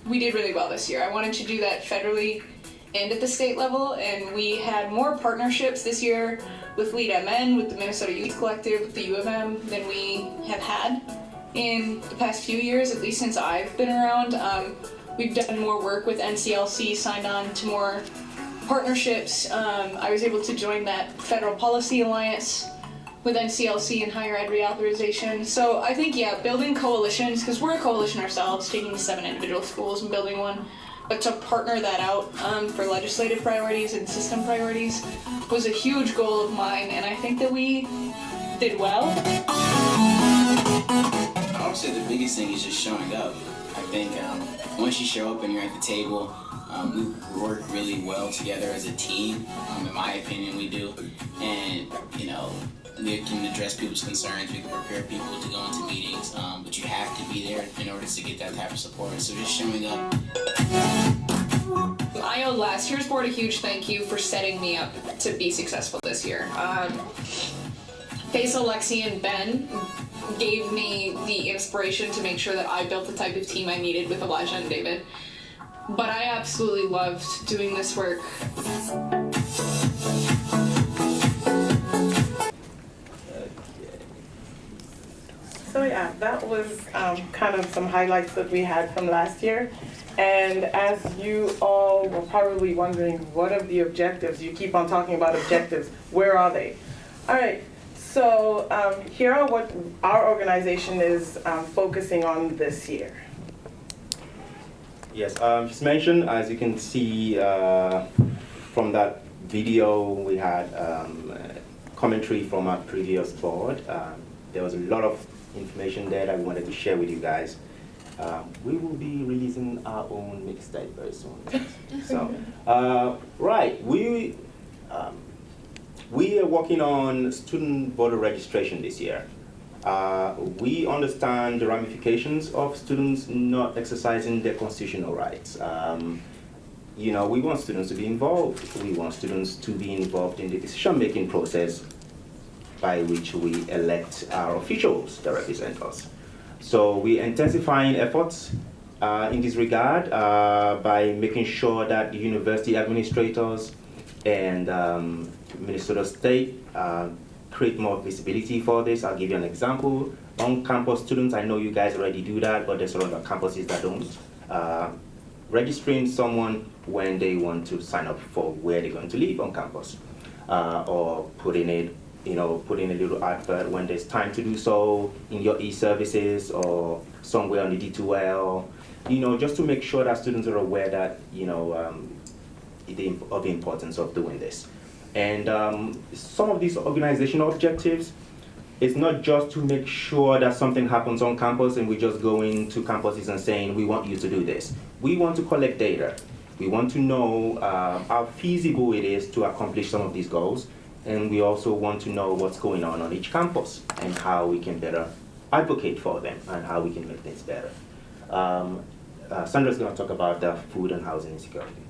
we did really well this year. I wanted to do that federally and at the state level, and we had more partnerships this year with Lead MN, with the Minnesota Youth Collective, with the U of M, than we have had in the past few years, at least since I've been around. We've done more work with NCLC, signed on to more partnerships. I was able to join that Federal Policy Alliance with NCLC and higher ed reauthorization. So I think, yeah, building coalitions, because we're a coalition ourselves, taking 7 individual schools and building one, but to partner that out for legislative priorities and system priorities was a huge goal of mine, and I think that we did well. I would say the biggest thing is just showing up. I think once you show up and you're at the table, we work really well together as a team. In my opinion, we do. And, you know, we can address people's concerns, we can prepare people to go into meetings, but you have to be there in order to get that type of support. So just showing up. I owe last year's board a huge thank you for setting me up to be successful this year. Faisal, Lexi, and Ben gave me the inspiration to make sure that I built the type of team I needed with Elijah and David. But I absolutely loved doing this work. So yeah, that was kind of some highlights that we had from last year. And as you all were probably wondering, what are the objectives? You keep on talking about objectives. Where are they? All right, so here are what our organization is focusing on this year. Yes, just mentioned, as you can see from that video, we had commentary from our previous board. There was a lot of information there that we wanted to share with you guys. We will be releasing our own mixtape very soon. So, right, we are working on student voter registration this year. We understand the ramifications of students not exercising their constitutional rights. You know, we want students to be involved. We want students to be involved in the decision-making process by which we elect our officials that represent us. So we're intensifying efforts in this regard by making sure that the university administrators and Minnesota State create more visibility for this. I'll give you an example. On-campus students, I know you guys already do that, but there's a lot of campuses that don't. Registering someone when they want to sign up for where they're going to live on campus, or putting it, putting a little advert when there's time to do so in your e-services or somewhere on the D2L, just to make sure that students are aware that, of the importance of doing this. And some of these organizational objectives, it's not just to make sure that something happens on campus and we just go into campuses and saying, we want you to do this. We want to collect data. We want to know how feasible it is to accomplish some of these goals. And we also want to know what's going on each campus and how we can better advocate for them and how we can make things better. Sandra's going to talk about the food and housing insecurity.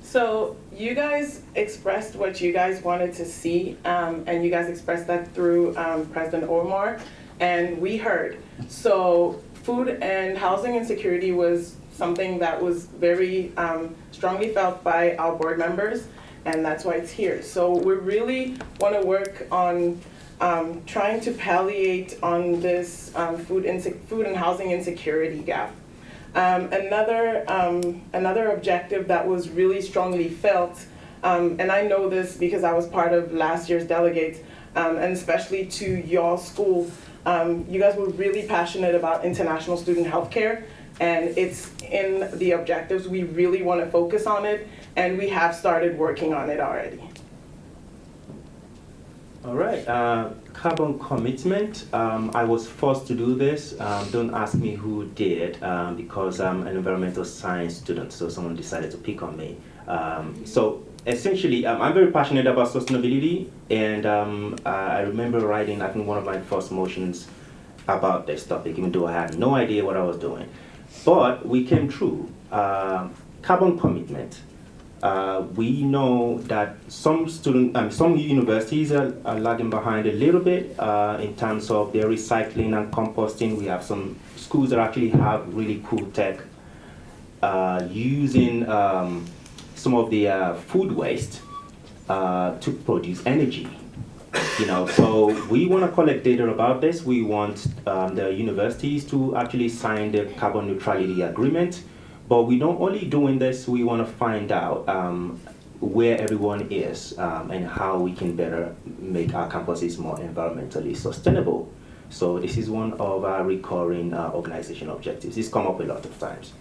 So you guys expressed what you guys wanted to see, and you guys expressed that through President Omar, and we heard. So food and housing insecurity was something that was very strongly felt by our board members, and that's why it's here. So we really want to work on trying to palliate on this food and housing insecurity gap. Another objective that was really strongly felt, and I know this because I was part of last year's delegates, and especially to your school, you guys were really passionate about international student healthcare, and it's in the objectives. We really want to focus on it, and we have started working on it already. All right, carbon commitment. I was forced to do this. Don't ask me who did, because I'm an environmental science student, so someone decided to pick on me. So essentially, I'm very passionate about sustainability, and I remember writing, I think, one of my first motions about this topic, even though I had no idea what I was doing. But we came through. Carbon commitment. We know that some universities are lagging behind a little bit in terms of their recycling and composting. We have some schools that actually have really cool tech using some of the food waste to produce energy. So we want to collect data about this. We want the universities to actually sign the carbon neutrality agreement. But we're not only doing this, we want to find out where everyone is and how we can better make our campuses more environmentally sustainable. So this is one of our recurring organizational objectives. It's come up a lot of times.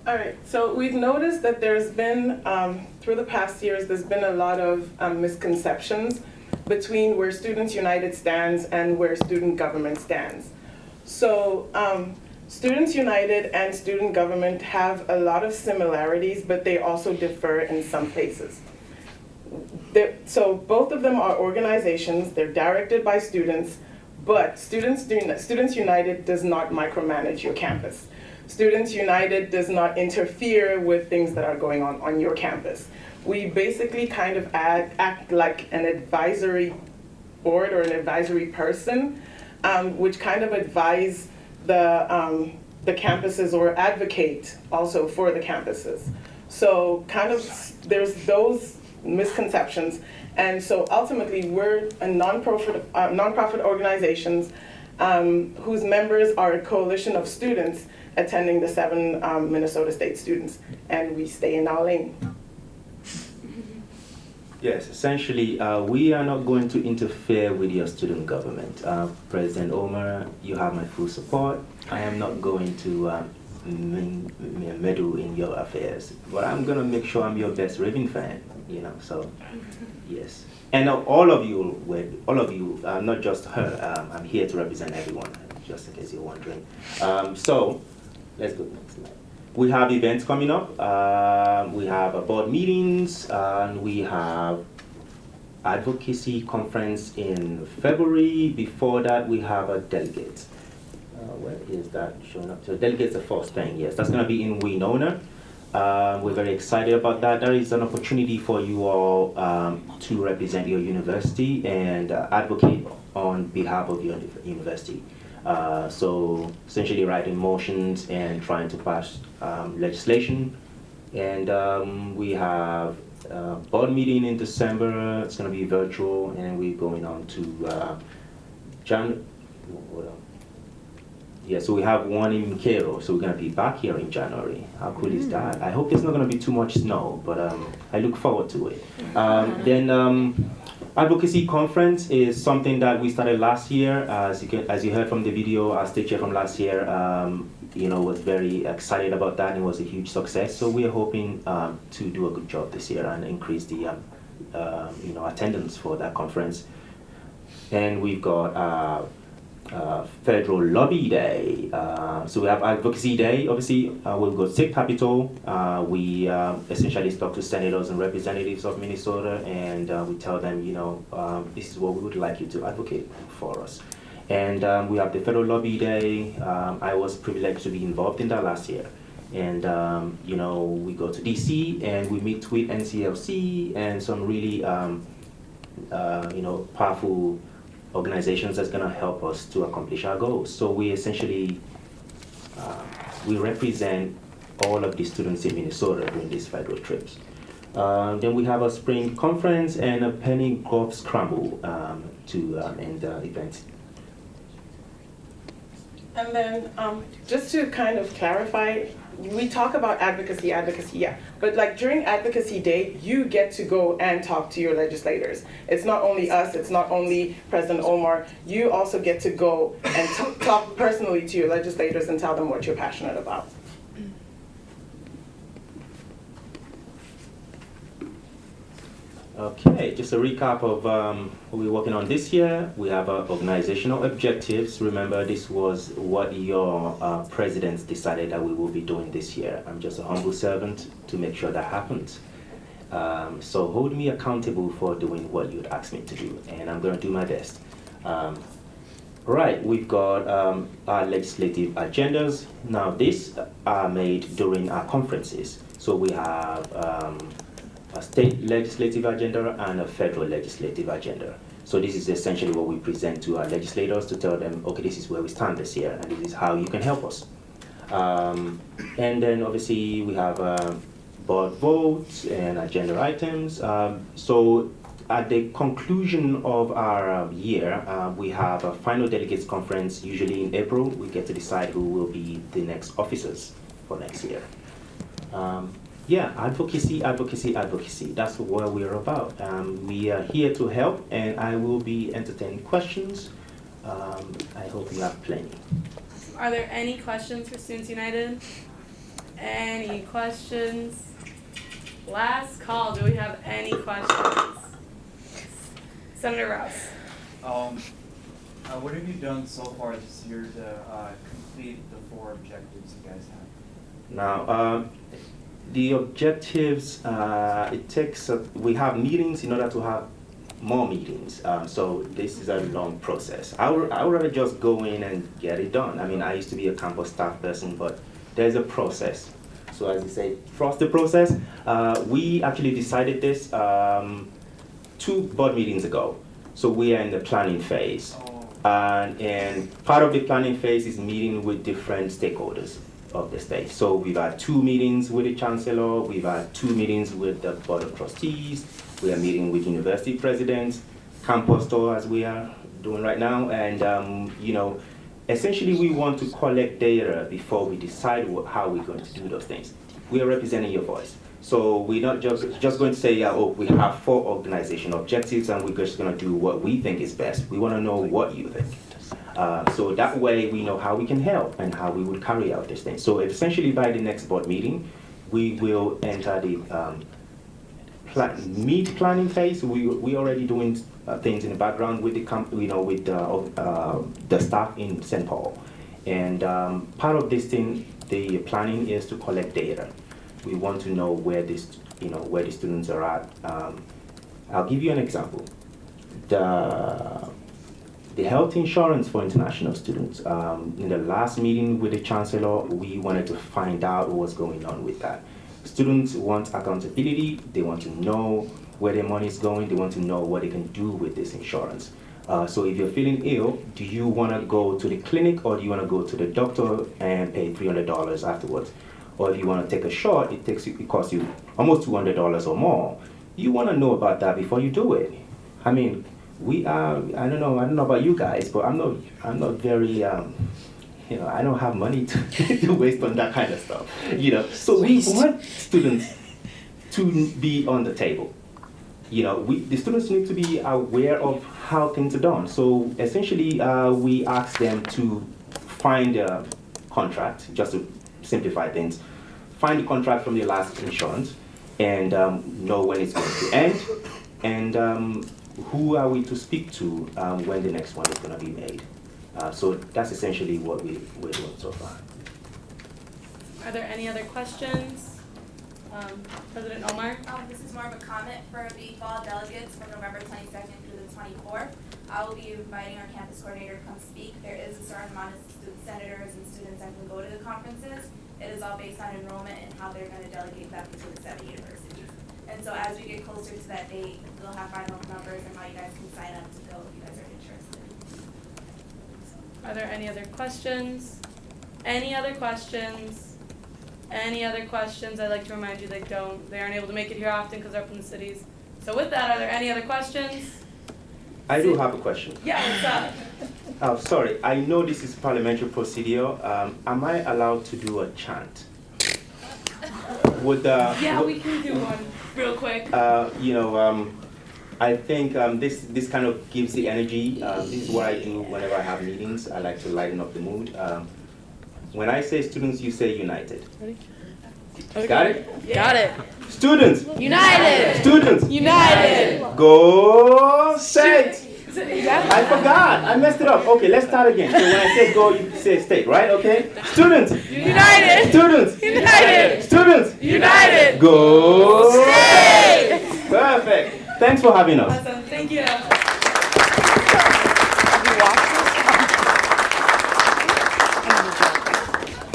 All right, so we've noticed that there's been, through the past years, there's been a lot of misconceptions between where Students United stands and where student government stands. So Students United and student government have a lot of similarities, but they also differ in some places. So both of them are organizations, they're directed by students, but Students United does not micromanage your campus. Students United does not interfere with things that are going on your campus. We basically kind of act like an advisory board or an advisory person, which kind of advise the campuses or advocate also for the campuses. So kind of there's those misconceptions, and so ultimately we're a nonprofit organizations whose members are a coalition of students attending the 7 Minnesota State students, and we stay in our lane. Yes, essentially, we are not going to interfere with your student government. President Omar, you have my full support. I am not going to meddle in your affairs, but I'm going to make sure I'm your best Raven fan, you know, so yes. And all of you, not just her, I'm here to represent everyone, just in case you're wondering. So, let's go next slide. We have events coming up. We have board meetings, and we have advocacy conference in February. Before that, we have a delegate. Where is that showing up? So delegate's the first thing, yes. That's going to be in Winona. We're very excited about that. That is an opportunity for you all to represent your university and advocate on behalf of your university. So essentially writing motions and trying to pass legislation. And we have a board meeting in December. It's going to be virtual, and we're going on to so we have one in Mankato, so we're going to be back here in January. How cool is that? I hope there's not going to be too much snow, but I look forward to it. Then Advocacy Conference is something that we started last year. As you heard from the video, our state chair from last year, was very excited about that, and it was a huge success. So we are hoping to do a good job this year and increase the attendance for that conference. And we've got Federal Lobby Day. So we have Advocacy Day, obviously. We'll go to State Capitol. We essentially talk to senators and representatives of Minnesota, and we tell them, this is what we would like you to advocate for us. And we have the Federal Lobby Day. I was privileged to be involved in that last year. And, we go to DC and we meet with NCLC and some really, powerful organizations that's going to help us to accomplish our goals. So we essentially, we represent all of the students in Minnesota during these federal trips. Then we have a spring conference and a penny golf scramble to end the event. And then just to kind of clarify, we talk about advocacy, yeah. But like during Advocacy Day, you get to go and talk to your legislators. It's not only us, it's not only President Omar. You also get to go and talk personally to your legislators and tell them what you're passionate about. Okay, just a recap of what we're working on this year. We have organizational objectives. Remember, this was what your presidents decided that we will be doing this year. I'm just a humble servant to make sure that happens. So hold me accountable for doing what you'd ask me to do, and I'm going to do my best. Right, we've got our legislative agendas. Now, these are made during our conferences. So we have a state legislative agenda and a federal legislative agenda. So this is essentially what we present to our legislators to tell them, okay, this is where we stand this year, and this is how you can help us. And then obviously we have board votes and agenda items. So at the conclusion of our year, we have a final delegates conference, usually in April. We get to decide who will be the next officers for next year. Yeah, advocacy, advocacy, advocacy. That's what we're about. We are here to help, and I will be entertaining questions. I hope you have plenty. Are there any questions for Students United? Any questions? Last call. Do we have any questions? Senator Rouse. What have you done so far this year to complete the 4 objectives you guys have? Now, the objectives, it takes, we have meetings in order to have more meetings. So this is a long process. I would rather just go in and get it done. I mean, I used to be a campus staff person, but there's a process. So as you say, trust the process. We actually decided this 2 board meetings ago. So we are in the planning phase. And part of the planning phase is meeting with different stakeholders of the state. So we've had 2 meetings with the chancellor, we've had 2 meetings with the board of trustees, we are meeting with university presidents, campus tour as we are doing right now, and you know, essentially we want to collect data before we decide how we're going to do those things. We are representing your voice. So we're not just going to say, oh, we have 4 organization objectives and we're just going to do what we think is best. We want to know what you think. So that way we know how we can help and how we will carry out this thing. So essentially by the next board meeting, we will enter the planning phase. We already doing things in the background with the staff in St. Paul. And part of this thing, the planning is to collect data. We want to know where the students are at. I'll give you an example. The health insurance for international students. In the last meeting with the chancellor, we wanted to find out what was going on with that. Students want accountability. They want to know where their money is going. They want to know what they can do with this insurance. So if you're feeling ill, do you want to go to the clinic or do you want to go to the doctor and pay $300 afterwards? Or if you want to take a shot, it costs you almost $200 or more. You want to know about that before you do it. I mean, we are. I don't know about you guys, but I'm not very. I don't have money to waste on that kind of stuff. So we want students to be on the table. The students need to be aware of how things are done. So essentially, we ask them to find a contract, just to simplify things, find the contract from the last insurance and know when it's going to end, and who are we to speak to when the next one is going to be made. So that's essentially what we're doing so far. Are there any other questions? President Omar? This is more of a comment for the fall delegates from November 22nd through the 24th. I will be inviting our campus coordinator to come speak. There is a certain amount of senators and students that can go to the conferences. It is all based on enrollment and how they're going to delegate that between the 7 universities. And so as we get closer to that date, we'll have final numbers and how you guys can sign up to go if you guys are interested. Are there any other questions? Any other questions? Any other questions? I'd like to remind you they aren't able to make it here often because they're up in the cities. So with that, are there any other questions? I do have a question. Yeah, what's up? Oh, sorry. I know this is parliamentary procedure. Am I allowed to do a chant? Yeah, we can do one real quick. I think this kind of gives the energy. This is what I do whenever I have meetings. I like to lighten up the mood. When I say students, you say united. Ready? Okay. Got it? Yeah. Got it. Students. United. Students. United. Go state. I forgot. I messed it up. Okay, let's start again. So when I say go, you say state, right? Okay. Students. United. Students. United. Students. United. Go state. Perfect. Thanks for having us. Awesome. Thank you.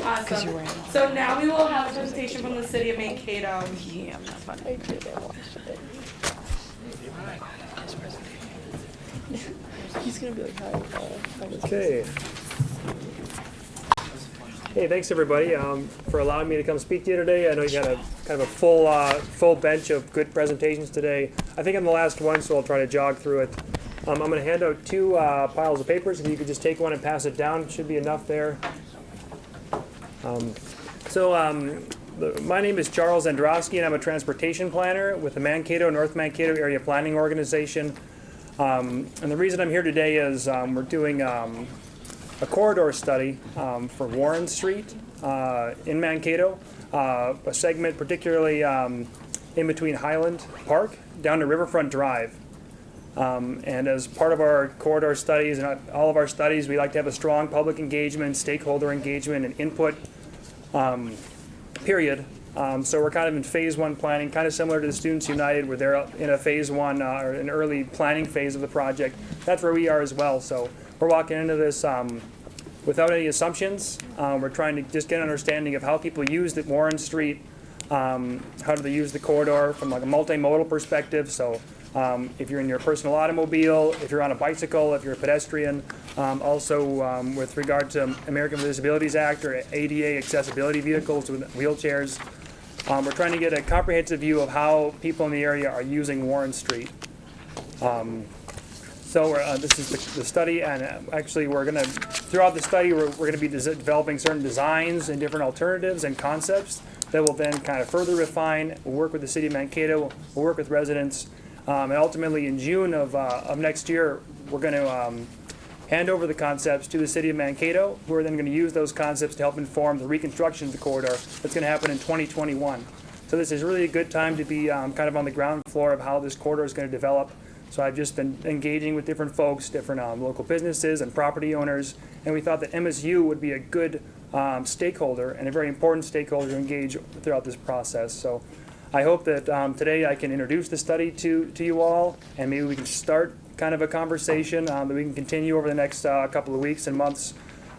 Awesome. So now we will have a presentation from the city of Mankato. Yeah, I'm not funny. He's gonna be like, hi. Okay. Hey, thanks everybody for allowing me to come speak to you today. I know you got a kind of a full bench of good presentations today. I think I'm the last one, so I'll try to jog through it. I'm going to hand out 2 piles of papers. If you could just take one and pass it down, should be enough there. My name is Charles Androsky, and I'm a transportation planner with the Mankato, North Mankato Area Planning Organization. And the reason I'm here today is we're doing a corridor study for Warren Street in Mankato, a segment particularly in between Highland Park down to Riverfront Drive. And as part of our corridor studies and all of our studies, we like to have a strong public engagement, stakeholder engagement, and input period. So we're kind of in phase one planning, kind of similar to the Students United, where they're in a phase one or an early planning phase of the project. That's where we are as well. So we're walking into this without any assumptions. We're trying to just get an understanding of how people use the Warren Street, how do they use the corridor from like a multimodal perspective. So if you're in your personal automobile, if you're on a bicycle, if you're a pedestrian, also with regard to American with Disabilities Act or ADA accessibility vehicles with wheelchairs. We're trying to get a comprehensive view of how people in the area are using Warren Street. So this is the study, and actually we're going to, throughout the study, we're going to be developing certain designs and different alternatives and concepts that will then kind of further refine. We'll work with the City of Mankato, we'll work with residents, and ultimately in June of next year, we're going to hand over the concepts to the City of Mankato, who are then going to use those concepts to help inform the reconstruction of the corridor that's going to happen in 2021. So this is really a good time to be kind of on the ground floor of how this corridor is going to develop. So I've just been engaging with different folks, different local businesses and property owners, and we thought that MSU would be a good stakeholder and a very important stakeholder to engage throughout this process. So I hope that today I can introduce the study to you all, and maybe we can start kind of a conversation that we can continue over the next couple of weeks and months.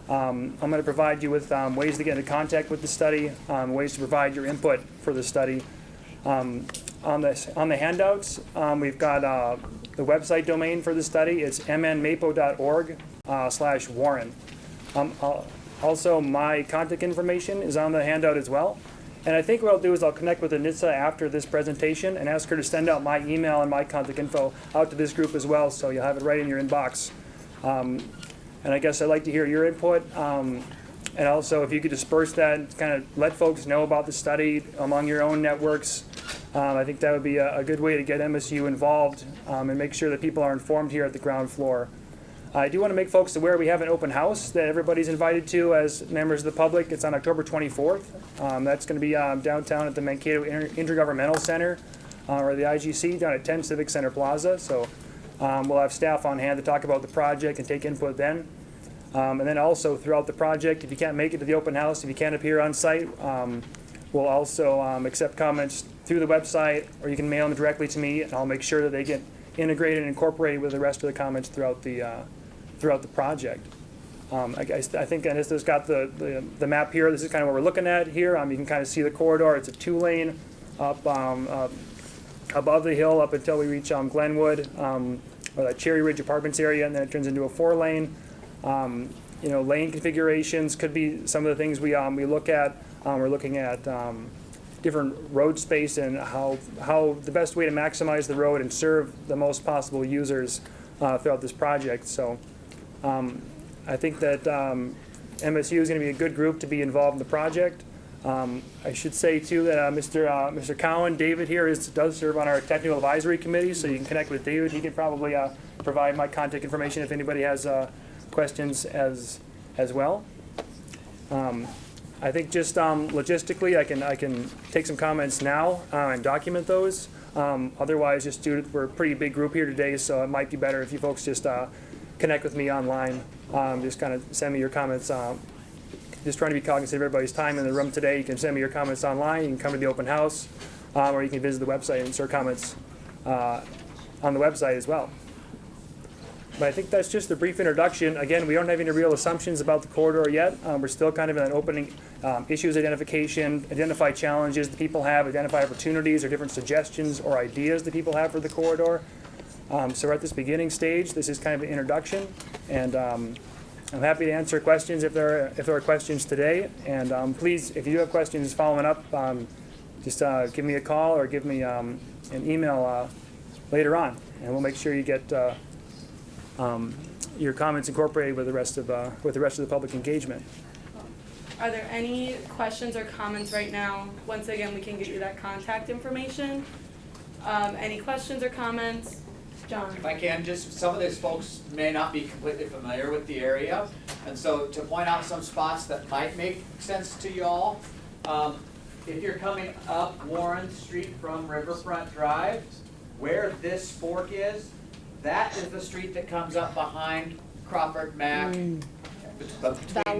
I'm going to provide you with ways to get into contact with the study, ways to provide your input for the study. On the handouts, we've got the website domain for the study. It's mnmapo.org/Warren. Also, my contact information is on the handout as well. And I think what I'll do is I'll connect with Anissa after this presentation and ask her to send out my email and my contact info out to this group as well, so you'll have it right in your inbox. And I guess I'd like to hear your input. And also, if you could disperse that and kind of let folks know about the study among your own networks, I think that would be a good way to get MSU involved and make sure that people are informed here at the ground floor. I do want to make folks aware we have an open house that everybody's invited to as members of the public. It's on October 24th. That's going to be downtown at the Mankato Intergovernmental Center or the IGC down at 10 Civic Center Plaza. So we'll have staff on hand to talk about the project and take input then. And then also throughout the project, if you can't make it to the open house, if you can't appear on site, we'll also accept comments through the website, or you can mail them directly to me, and I'll make sure that they get integrated and incorporated with the rest of the comments throughout the project. I think Anissa's got the map here. This is kind of what we're looking at here. You can kind of see the corridor. It's a 2-lane up above the hill up until we reach Glenwood, or that Cherry Ridge Apartments area, and then it turns into a 4-lane. Lane configurations could be some of the things we look at. We're looking at different road space and how the best way to maximize the road and serve the most possible users throughout this project. So I think that MSU is going to be a good group to be involved in the project. I should say too that Mr. Cowan, David here, does serve on our technical advisory committee, so you can connect with David. He can probably provide my contact information if anybody has questions as well. I think just logistically, I can take some comments now and document those. Otherwise, we're a pretty big group here today, so it might be better if you folks just connect with me online. Just kind of send me your comments. Just trying to be cognizant of everybody's time in the room today. You can send me your comments online. You can come to the open house, or you can visit the website and insert comments on the website as well. But I think that's just a brief introduction. Again, we don't have any real assumptions about the corridor yet. We're still kind of in an opening issues identification, identify challenges that people have, identify opportunities or different suggestions or ideas that people have for the corridor. So we're at this beginning stage. This is kind of an introduction, and I'm happy to answer questions if there are questions today. And please, if you do have questions following up, just give me a call or give me an email later on, and we'll make sure you get your comments incorporated with the rest of the public engagement. Are there any questions or comments right now? Once again, we can get you that contact information. Any questions or comments? John? If I can, just some of these folks may not be completely familiar with the area, and so to point out some spots that might make sense to y'all, if you're coming up Warren Street from Riverfront Drive, where this fork is, that is the street that comes up behind Crawford Mac, between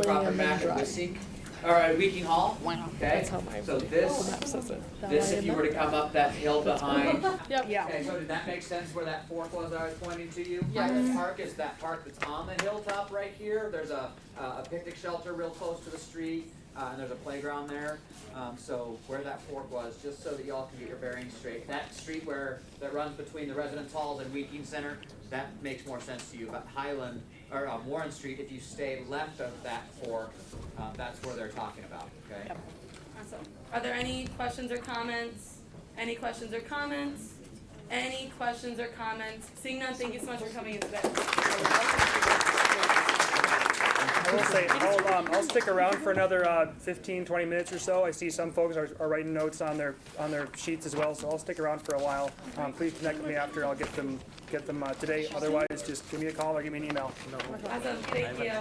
Crawford Mac and Wisink, or Weeking Hall. Okay, so this if you were to come up that hill behind. Yep. Okay, so did that make sense where that fork was I was pointing to you? Yes. The park is that park that's on the hilltop right here. There's a picnic shelter real close to the street, and there's a playground there. So where that fork was, just so that y'all can get your bearings straight. That street that runs between the residence halls and Weeking Center, that makes more sense to you. But Highland, or Warren Street, if you stay left of that fork, that's where they're talking about, okay? Yep. Awesome. Are there any questions or comments? Any questions or comments? Any questions or comments? Seeing none, thank you so much for coming in today. I will say, I'll stick around for another 15, 20 minutes or so. I see some folks are writing notes on their sheets as well, so I'll stick around for a while. Please connect with me after. I'll get them today. Otherwise, just give me a call or give me an email. Awesome, thank you.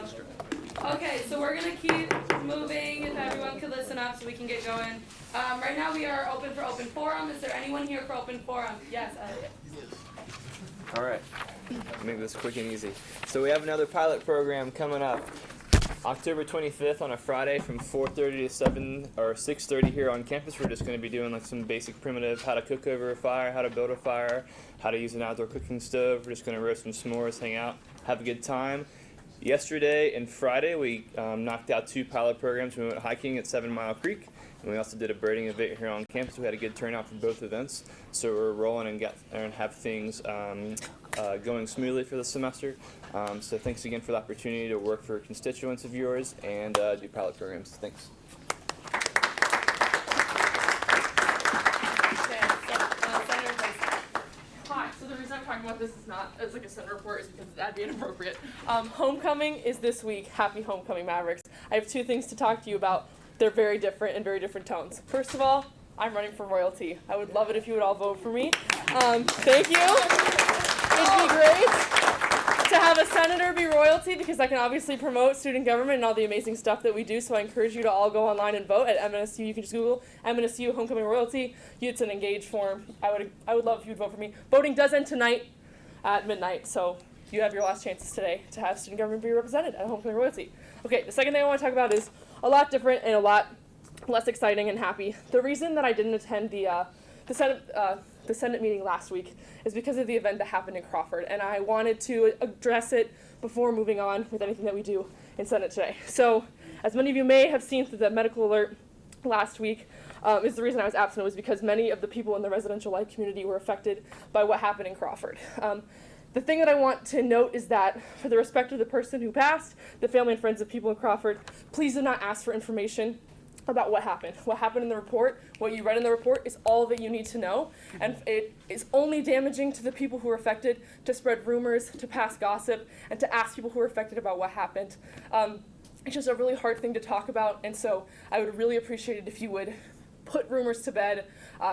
Okay, so we're gonna keep moving. If everyone could listen up so we can get going. Right now we are open for open forum. Is there anyone here for open forum? Yes, Elliot. All right, I'll make this quick and easy. So we have another pilot program coming up October 25th on a Friday from 4:30 to 7 or 6:30 here on campus. We're just going to be doing like some basic primitive, how to cook over a fire, how to build a fire, how to use an outdoor cooking stove. We're just going to roast some s'mores, hang out, have a good time. Yesterday and Friday we knocked out 2 pilot programs. We went hiking at 7 Mile Creek, and we also did a birding event here on campus. We had a good turnout for both events, so we're rolling and have things going smoothly for the semester. So thanks again for the opportunity to work for constituents of yours and do pilot programs. Thanks. Hi, so the reason I'm talking about this is not as like a Senate report is because that'd be inappropriate. Homecoming is this week. Happy homecoming, Mavericks. I have 2 things to talk to you about. They're very different and very different tones. First of all, I'm running for royalty. I would love it if you would all vote for me. Thank you. It'd be great to have a senator be royalty because I can obviously promote student government and all the amazing stuff that we do. So I encourage you to all go online and vote at MSSU. You can just Google MSSU homecoming royalty. It's an engaged form. I would love if you would vote for me. Voting does end tonight at midnight, so you have your last chances today to have student government be represented at homecoming royalty. Okay, the second thing I want to talk about is a lot different and a lot less exciting and happy. The reason that I didn't attend the Senate meeting last week is because of the event that happened in Crawford, and I wanted to address it before moving on with anything that we do in Senate today. So, as many of you may have seen through the medical alert last week, is the reason I was absent was because many of the people in the residential life community were affected by what happened in Crawford. The thing that I want to note is that for the respect of the person who passed, the family and friends of people in Crawford, please do not ask for information about what happened. What happened in the report, what you read in the report is all that you need to know. And it is only damaging to the people who are affected to spread rumors, to pass gossip, and to ask people who are affected about what happened. It's just a really hard thing to talk about, and so I would really appreciate it if you would put rumors to bed.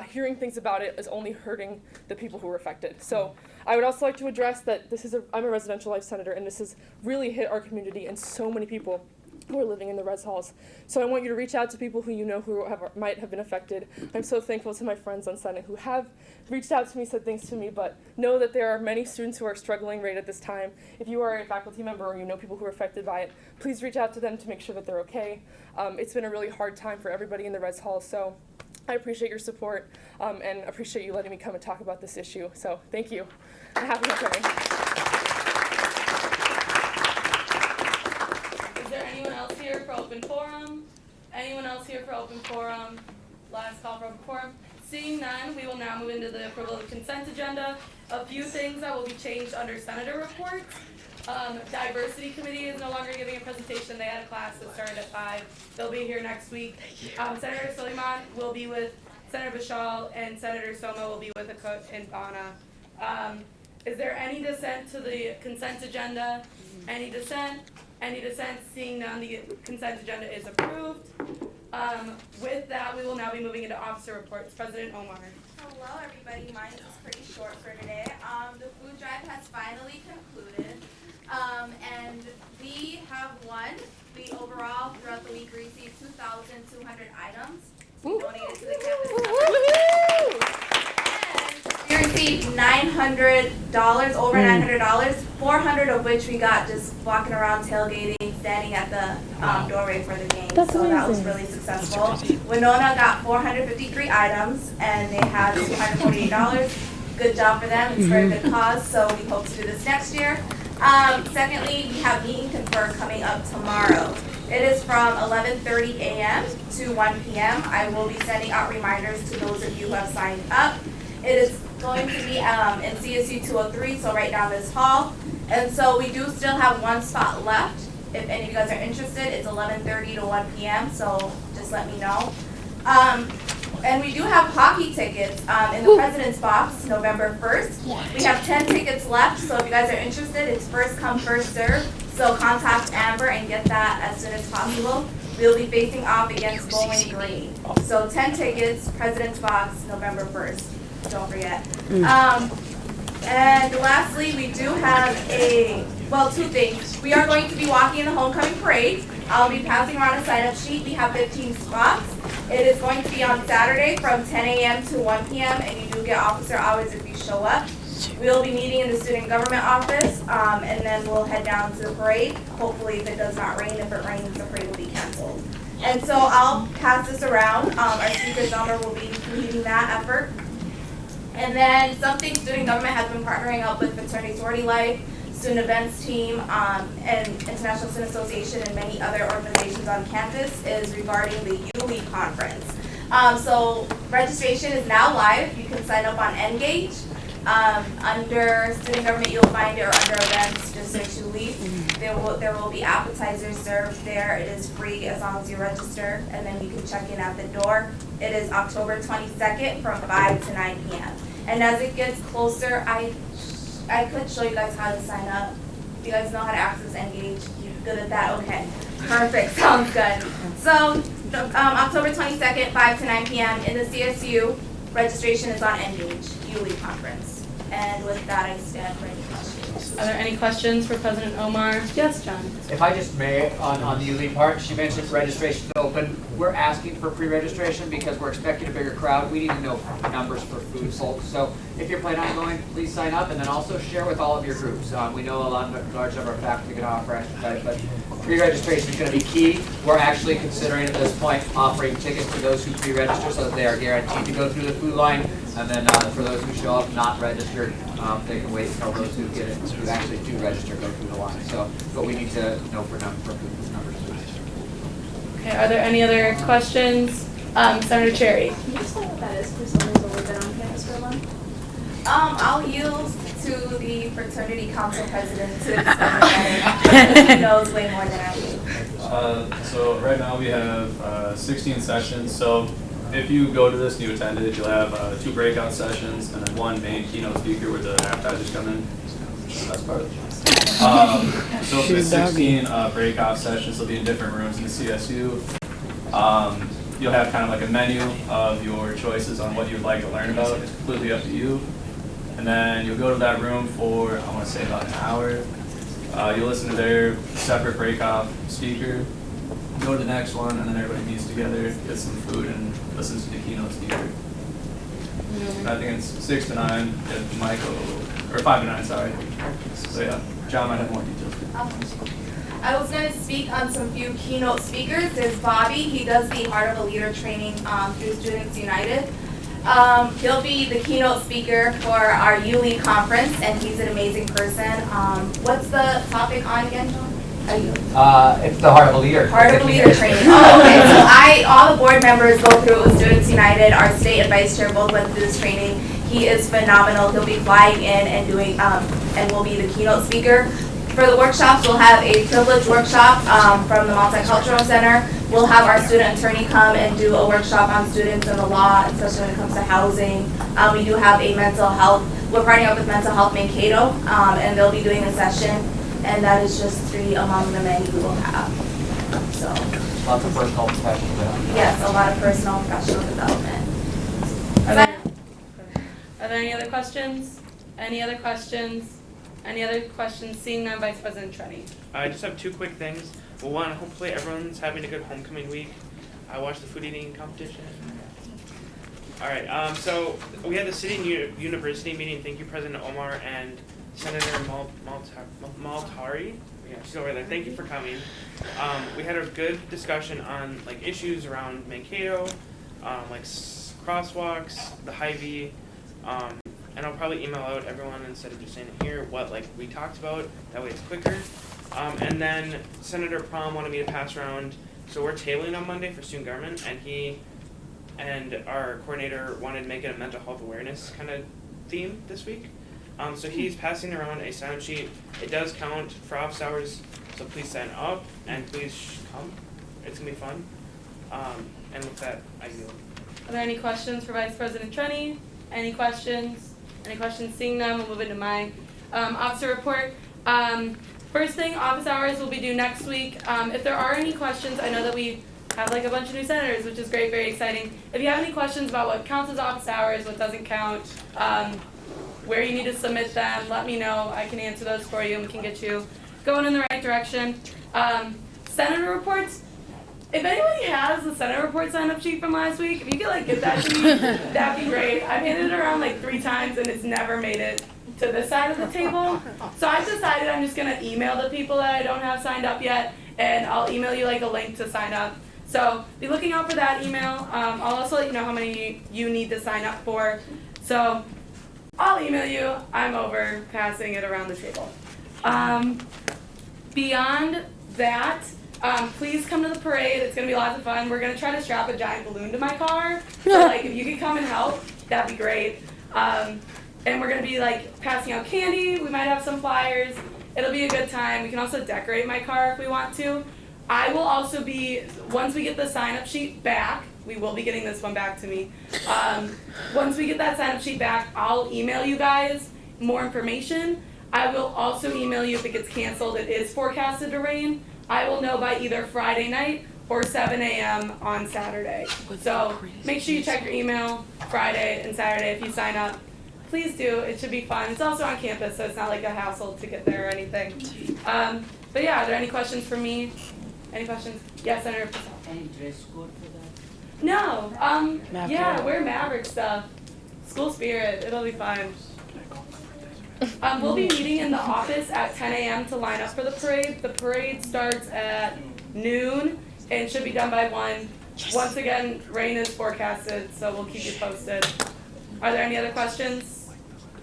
Hearing things about it is only hurting the people who are affected. So I would also like to address that I'm a residential life senator, and this has really hit our community and so many people who are living in the res halls. So I want you to reach out to people who you know who might have been affected. I'm so thankful to my friends on Senate who have reached out to me, said things to me, but know that there are many students who are struggling right at this time. If you are a faculty member or you know people who are affected by it, please reach out to them to make sure that they're okay. It's been a really hard time for everybody in the res halls, so I appreciate your support and appreciate you letting me come and talk about this issue. So thank you, and happy homecoming. Is there anyone else here for open forum? Anyone else here for open forum? Last call for open forum. Seeing none, we will now move into the approval of the consent agenda. A few things that will be changed under senator reports. Diversity committee is no longer giving a presentation. They had a class that started at 5. They'll be here next week. Senator Suleiman will be with Senator Bashal, and Senator Soma will be with Akut and Bana. Is there any dissent to the consent agenda? Any dissent? Any dissent? Seeing none, the consent agenda is approved. With that, we will now be moving into officer reports. President Omar. Hello, everybody. Mine is pretty short for today. The food drive has finally concluded, and we have won. We overall, throughout the week, received 2,200 items. We donated to the campus. We received $900, over $900, 400 of which we got just walking around tailgating, standing at the doorway for the game. So that was really successful. Winona got 453 items, and they had $248. Good job for them. It's for a good cause, so we hope to do this next year. Secondly, we have Meet and Confer coming up tomorrow. It is from 11:30 a.m. to 1 p.m. I will be sending out reminders to those of you who have signed up. It is going to be in CSU 203, so right down this hall. And so we do still have one spot left. If any of you guys are interested, it's 11:30 to 1 p.m., so just let me know. And we do have hockey tickets in the President's Box, November 1st. We have 10 tickets left, so if you guys are interested, it's first come, first serve. So contact Amber and get that as soon as possible. We'll be facing off against Bowling Green. So 10 tickets, President's Box, November 1st. Don't forget. And lastly, we do have two things. We are going to be walking in the homecoming parade. I'll be passing around a sign-up sheet. We have 15 spots. It is going to be on Saturday from 10 a.m. to 1 p.m. and you do get officer hours if you show up. We'll be meeting in the student government office, and then we'll head down to the parade. Hopefully, if it does not rain, if it rains, the parade will be canceled. And so I'll pass this around. Our speaker Summer will be leading that effort. And then something student government has been partnering up with Fraternity Sorority Life, Student Events Team, and International Student Association and many other organizations on campus is regarding the ULE conference. So registration is now live. You can sign up on Engage. Under student government, you'll find it, or under events, just search ULE. There will be appetizers served there. It is free as long as you register, and then you can check in at the door. It is October 22nd from 5 to 9 p.m. And as it gets closer, I could show you guys how to sign up. You guys know how to access Engage. You're good at that? Okay. Perfect. Sounds good. So October 22nd, 5 to 9 p.m. in the CSU. Registration is on Engage, ULE conference. And with that, I stand for any questions. Are there any questions for President Omar? Yes, John. If I just may, on the ULE part, she mentioned registration is open. We're asking for pre-registration because we're expecting a bigger crowd. We need to know numbers for food folks. So if you're planning on going, please sign up and then also share with all of your groups. We know a large number of faculty can offer exercise, but pre-registration is going to be key. We're actually considering at this point offering tickets to those who pre-register so that they are guaranteed to go through the food line. And then for those who show up not registered, they can wait until those who get it, who actually do register, go through the line. So, but we need to know for numbers. Okay, are there any other questions? Senator Cherry. Can you explain what that is for someone who's only been on campus for a month? I'll yield to the fraternity council president to explain that. He knows way more than I do. So right now we have 16 sessions. So if you go to this and you attend it, you'll have 2 breakout sessions and then 1 main keynote speaker where the appetizers come in. That's part of it. So for the 16 breakout sessions, they'll be in different rooms in the CSU. You'll have kind of like a menu of your choices on what you'd like to learn about. It's completely up to you. And then you'll go to that room for, I want to say, about an hour. You'll listen to their separate breakout speaker, go to the next one, and then everybody meets together, gets some food, and listens to the keynote speaker. I think it's 6 to 9 if Michael, or 5 to 9, sorry. So yeah, John might have more details. I was going to speak on some few keynote speakers. There's Bobby. He does the Heart of a Leader training through Students United. He'll be the keynote speaker for our ULE conference, and he's an amazing person. What's the topic on again, John? It's the Heart of a Leader. Heart of a Leader training. Oh, okay. So all the board members go through it with Students United. Our state and vice chair both went through this training. He is phenomenal. He'll be flying in and doing, and will be the keynote speaker. For the workshops, we'll have a privilege workshop from the Multicultural Center. We'll have our student attorney come and do a workshop on students and the law, especially when it comes to housing. We do have a mental health. We're partnering up with Mental Health Mankato, and they'll be doing a session. and that is just 3 among the many we will have. So, Lots of personal and professional development. yes, a lot of personal and professional development. Are there any other questions? Any other questions? Any other questions? Seeing none, Vice President Trenny. I just have 2 quick things. Well, one, hopefully everyone's having a good homecoming week. I watched the food eating competition. All right, so we had the city and university meeting. Thank you, President Omar and Senator Maltari. Yeah, she's over there. Thank you for coming. We had a good discussion on like issues around Mankato, like crosswalks, the Hy-Vee, and I'll probably email out everyone instead of just saying it here what like we talked about. That way it's quicker. And then Senator Prom wanted me to pass around. So we're tabling on Monday for student government, and he and our coordinator wanted to make it a mental health awareness kind of theme this week. So he's passing around a sign-up sheet. It does count for office hours, so please sign up and please come. It's gonna be fun. And with that, I yield. Are there any questions for Vice President Trenny? Any questions? Any questions? Seeing none, we'll move into my officer report. First thing, office hours will be due next week. If there are any questions, I know that we have like a bunch of new senators, which is great, very exciting. If you have any questions about what counts as office hours, what doesn't count, where you need to submit them, let me know. I can answer those for you and we can get you going in the right direction. Senator reports. If anybody has the Senator report sign-up sheet from last week, if you could like get that to me, that'd be great. I've handed it around like 3 times and it's never made it to this side of the table. So I've decided I'm just gonna email the people that I don't have signed up yet, and I'll email you like a link to sign up. So be looking out for that email. I'll also let you know how many you need to sign up for. So I'll email you. I'm over passing it around the table. Beyond that, please come to the parade. It's gonna be lots of fun. We're gonna try to strap a giant balloon to my car. So like if you could come and help, that'd be great. And we're gonna be like passing out candy. We might have some flyers. It'll be a good time. We can also decorate my car if we want to. I will also be, once we get the sign-up sheet back, we will be getting this one back to me. Once we get that sign-up sheet back, I'll email you guys more information. I will also email you if it gets canceled. It is forecasted to rain. I will know by either Friday night or 7 a.m. on Saturday. So make sure you check your email Friday and Saturday if you sign up. Please do. It should be fun. It's also on campus, so it's not like a hassle to get there or anything. But yeah, are there any questions for me? Any questions? Yes, Senator. Any dress code for that? No. Yeah, wear MAVRIK stuff. School spirit. It'll be fine. We'll be meeting in the office at 10 a.m. to line up for the parade. The parade starts at noon and should be done by 1. Once again, rain is forecasted, so we'll keep you posted. Are there any other questions?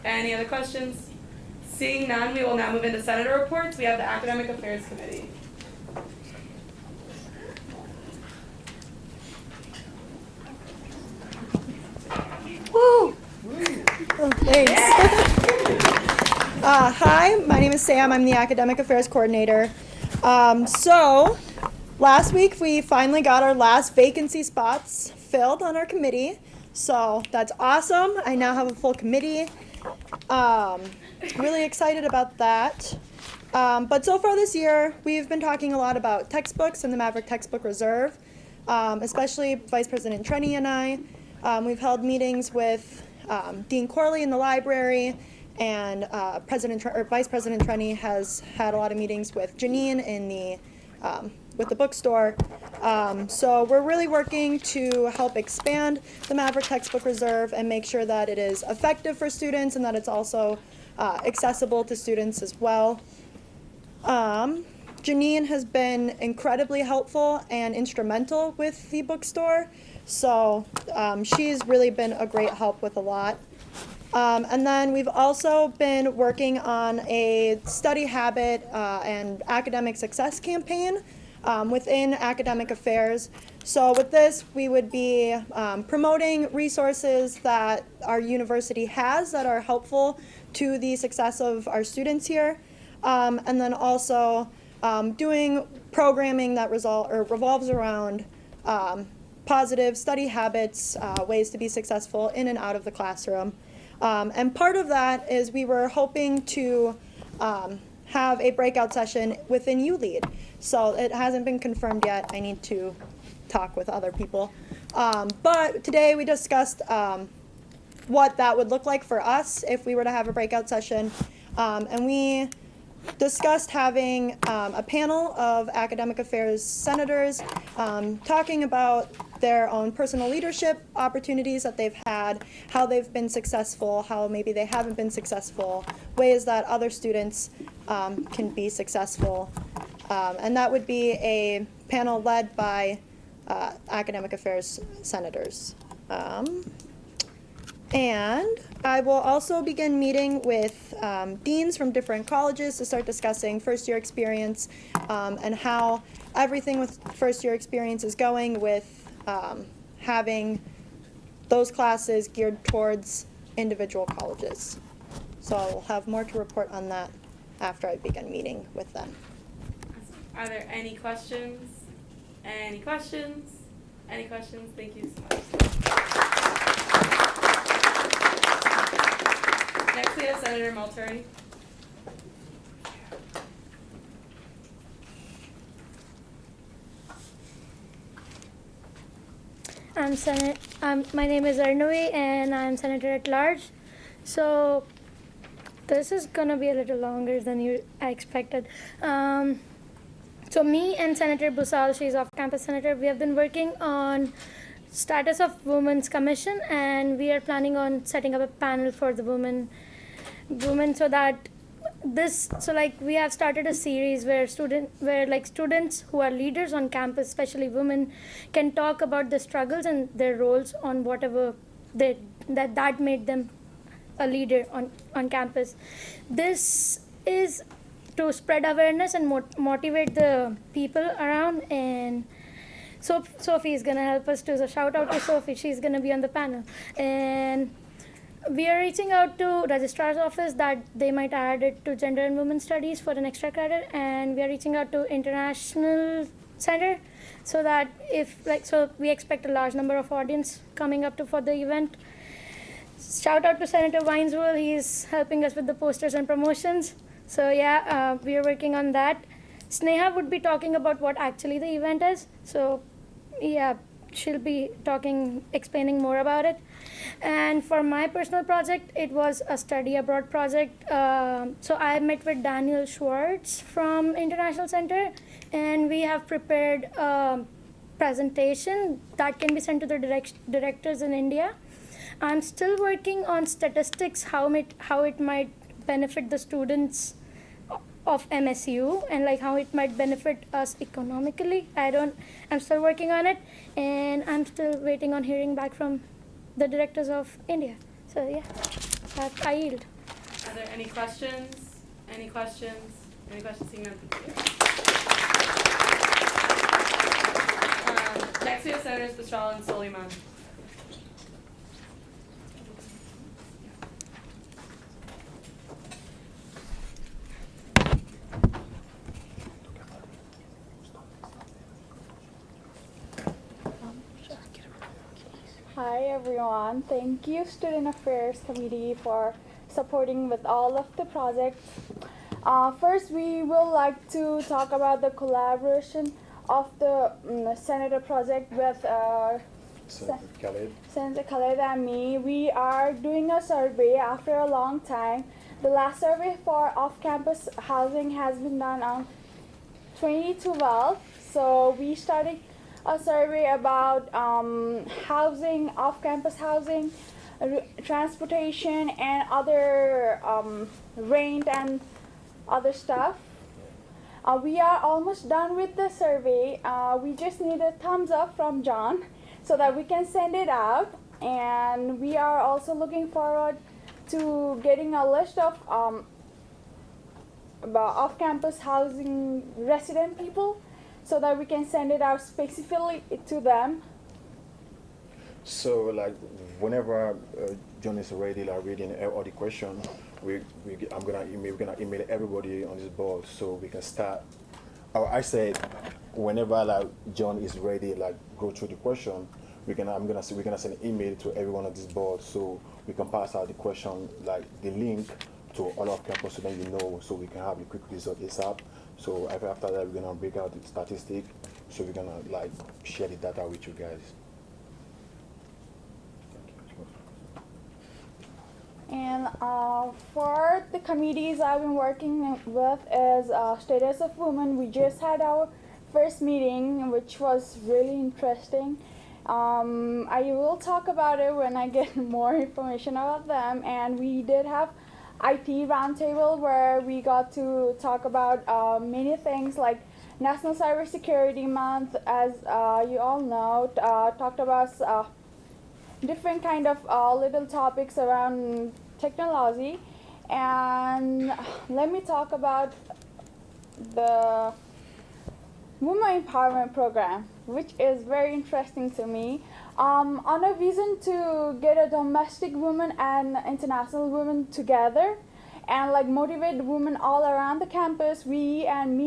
Any other questions? Seeing none, we will now move into Senator reports. We have the Academic Affairs Committee. Woo! Oh, thanks. Hi, my name is Sam. I'm the Academic Affairs Coordinator. So, last week we finally got our last vacancy spots filled on our committee. So, that's awesome. I now have a full committee. Really excited about that. But so far this year, we've been talking a lot about textbooks and the MAVRIK Textbook Reserve, especially Vice President Trenny and I. We've held meetings with Dean Corley in the library, and Vice President Trenny has had a lot of meetings with Janine in the with the bookstore. So we're really working to help expand the MAVRIK Textbook Reserve and make sure that it is effective for students and that it's also accessible to students as well. Janine has been incredibly helpful and instrumental with the bookstore, so she's really been a great help with a lot. And then we've also been working on a study habit and academic success campaign within academic affairs. So with this, we would be promoting resources that our university has that are helpful to the success of our students here, and then also doing programming that revolves around positive study habits, ways to be successful in and out of the classroom. And part of that is we were hoping to have a breakout session within ULead. So it hasn't been confirmed yet. I need to talk with other people. But today we discussed what that would look like for us if we were to have a breakout session. And we discussed having a panel of academic affairs senators talking about their own personal leadership opportunities that they've had, how they've been successful, how maybe they haven't been successful, ways that other students can be successful. And that would be a panel led by academic affairs senators. And I will also begin meeting with deans from different colleges to start discussing first-year experience and how everything with first-year experience is going with having those classes geared towards individual colleges. So I'll have more to report on that after I begin meeting with them. Are there any questions? Any questions? Any questions? Thank you so much. Next we have Senator Malturi. My name is Arnavi and I'm Senator at Large. So this is gonna be a little longer than I expected. So me and Senator Busal, she's off-campus senator, we have been working on status of Women's Commission, and we are planning on setting up a panel for the women so that we have started a series where students who are leaders on campus, especially women, can talk about the struggles and their roles on whatever that made them a leader on campus. This is to spread awareness and motivate the people around, and Sophie is going to help us too. So shout out to Sophie, she's going to be on the panel. And we are reaching out to registrar's office that they might add it to gender and women's studies for an extra credit, and we are reaching out to international center so that we expect a large number of audience coming up for the event. Shout out to Senator Winesville, he's helping us with the posters and promotions. So yeah, we are working on that. Sneha would be talking about what actually the event is. So yeah, she'll be explaining more about it. And for my personal project, it was a study abroad project. So I met with Daniel Schwartz from International Center, and we have prepared a presentation that can be sent to the directors in India. I'm still working on statistics, how it might benefit the students of MSU and how it might benefit us economically. I'm still working on it, and I'm still waiting on hearing back from the directors of India. So yeah, I yield. Are there any questions? Any questions? Any questions? Seeing none. Next we have Senators Bashal and Soliman. Hi everyone, thank you Student Affairs Committee for supporting with all of the projects. First we will like to talk about the collaboration of the Senator project with Senator Khaled and me. We are doing a survey after a long time. The last survey for off-campus housing has been done on 2012, so we started a survey about housing, off-campus housing, transportation, and other rent and other stuff. We are almost done with the survey. We just need a thumbs up from John so that we can send it out. And we are also looking forward to getting a list of about off-campus housing resident people, so that we can send it out specifically to them. So whenever John is ready, reading all the questions, we're gonna email everybody on this board so we can start. I said whenever John is ready, go through the question, we're gonna send an email to everyone on this board so we can pass out the question, the link to all of campus so then you know, so we can have a quick result ASAP. So after that, we're gonna break out the statistic, so we're gonna like share the data with you guys. And for the committees I've been working with is Status of Women. We just had our first meeting, which was really interesting. I will talk about it when I get more information about them. And we did have IT roundtable where we got to talk about many things like National Cybersecurity Month, as you all know, talked about different kind of little topics around technology. And let me talk about the Women Empowerment Program, which is very interesting to me. On a vision to get a domestic women and international women together and like motivate women all around the campus, me and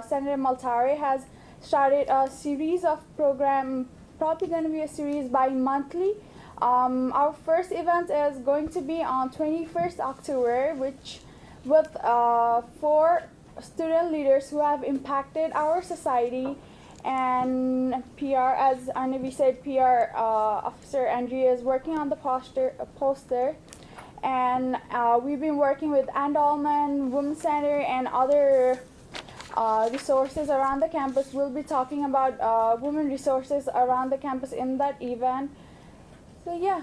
Senator Maltari has started a series of program, probably going to be a series bi-monthly. Our first event is going to be on 21st October, which with 4 student leaders who have impacted our society, and PR, as Arnavi said, PR officer Andrea is working on the poster, and we've been working with Andalman Women's Center and other resources around the campus. We'll be talking about women resources around the campus in that event. So yeah,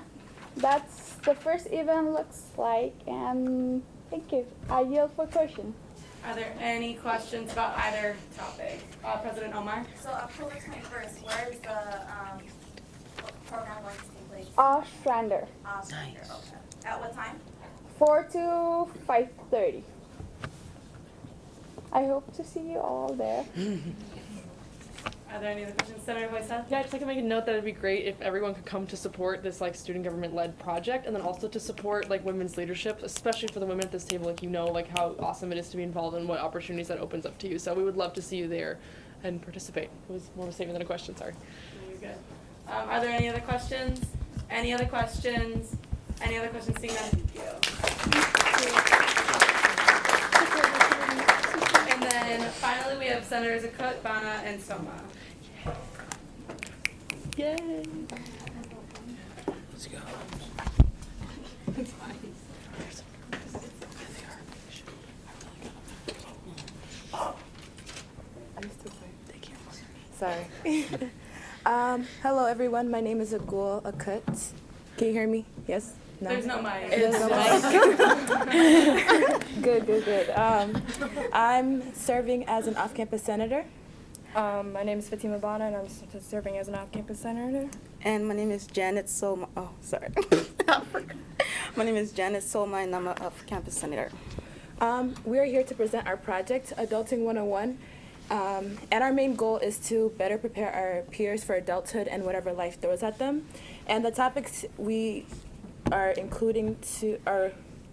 that's the first event looks like, and thank you. I yield for questions. Are there any questions about either topic? President Omar? So October 21st, where is the program going to take place? Strander. Strander, okay. At what time? 4 to 5:30. I hope to see you all there. Are there any other questions? Senator Boyce? Yeah, I'd just like to make a note that it'd be great if everyone could come to support this like student government led project, and then also to support like women's leadership, especially for the women at this table. Like, you know, like how awesome it is to be involved and what opportunities that opens up to you. So we would love to see you there and participate. It was more of a statement than a question, sorry. You're good. Are there any other questions? Any other questions? Any other questions? Seeing none, thank you. And then finally we have Senators Akut, Bana, and Soma. Yay! Let's go. Sorry. Hello, everyone. My name is Agul Akut. Can you hear me? Yes? No? There's no mic. There's no mic. Good. I'm serving as an off-campus senator. My name is Fatima Bana, and I'm serving as an off-campus senator. And my name is Janet Soma. Oh, sorry. My name is Janet Soma, and I'm an off-campus senator. We are here to present our project, Adulting 101. And our main goal is to better prepare our peers for adulthood and whatever life throws at them. And the topics we are including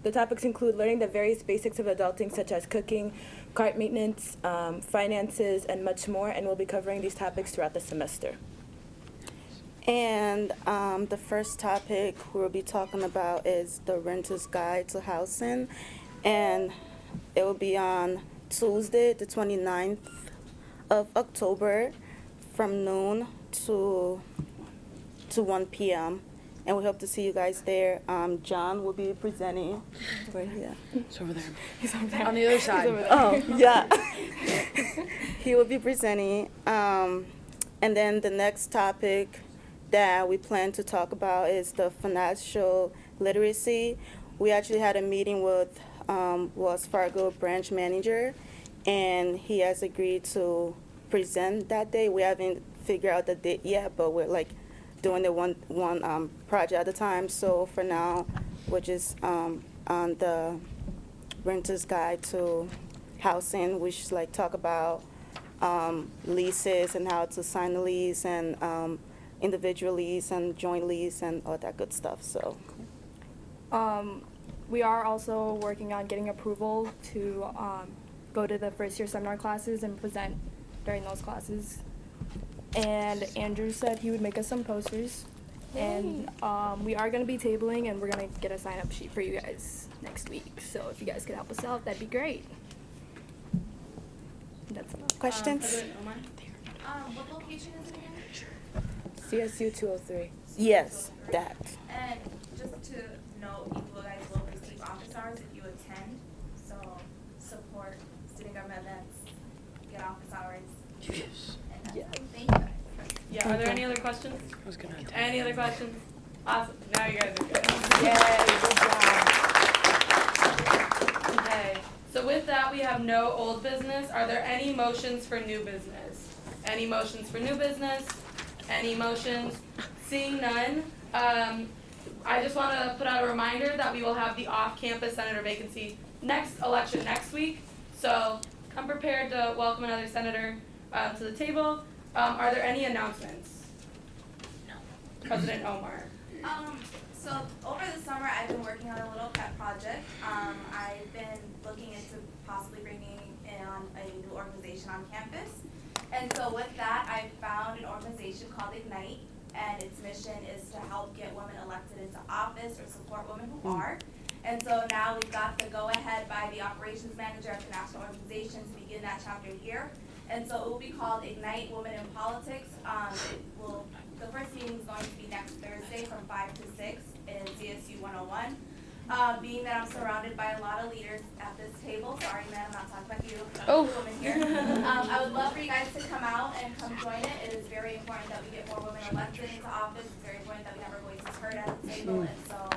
the topics include learning the various basics of adulting, such as cooking, car maintenance, finances, and much more. And we'll be covering these topics throughout the semester. And the first topic we'll be talking about is the Renter's Guide to Housing. And it will be on Tuesday, the 29th of October from noon to 1 p.m. And we hope to see you guys there. John will be presenting. Right here. It's over there. He's over there. On the other side. Oh, yeah. He will be presenting. And then the next topic that we plan to talk about is the financial literacy. We actually had a meeting with Wells Fargo branch manager, and he has agreed to present that day. We haven't figured out the date yet, but we're like doing the one project at a time. So for now, we're just on the Renter's Guide to Housing, which like talk about leases and how to sign a lease, and individual lease and joint lease and all that good stuff. So We are also working on getting approval to go to the first year seminar classes and present during those classes. And Andrew said he would make us some posters. And we are going to be tabling, and we're going to get a sign-up sheet for you guys next week. So if you guys could help us out, that'd be great. That's enough. Questions? President Omar? What location is it again? CSU 203. Yes, that. And just to note, you guys will receive office hours if you attend. So support student government events, get office hours. Yes. And that's Yes. it. Thank you guys. Yeah, are there any other questions? Any other questions? Awesome, now you guys are good. Yay, good job. Okay, so with that, we have no old business. Are there any motions for new business? Any motions for new business? Any motions? Seeing none, I just want to put out a reminder that we will have the off-campus senator vacancy election next week. So come prepared to welcome another senator to the table. Are there any announcements? No. President Omar. So over the summer, I've been working on a little pet project. I've been looking into possibly bringing in a new organization on campus. And so with that, I found an organization called Ignite, and its mission is to help get women elected into office or support women who are. And so now we've got the go-ahead by the operations manager of the national organization to begin that chapter here. And so it will be called Ignite Women in Politics. The first meeting is going to be next Thursday from 5 to 6 in CSU 101. Being that I'm surrounded by a lot of leaders at this table, sorry man, I'm not talking about you, I'm women here. I would love for you guys to come out and come join it. It is very important that we get more women elected into office. It's very important that we have our voices heard at the table. And so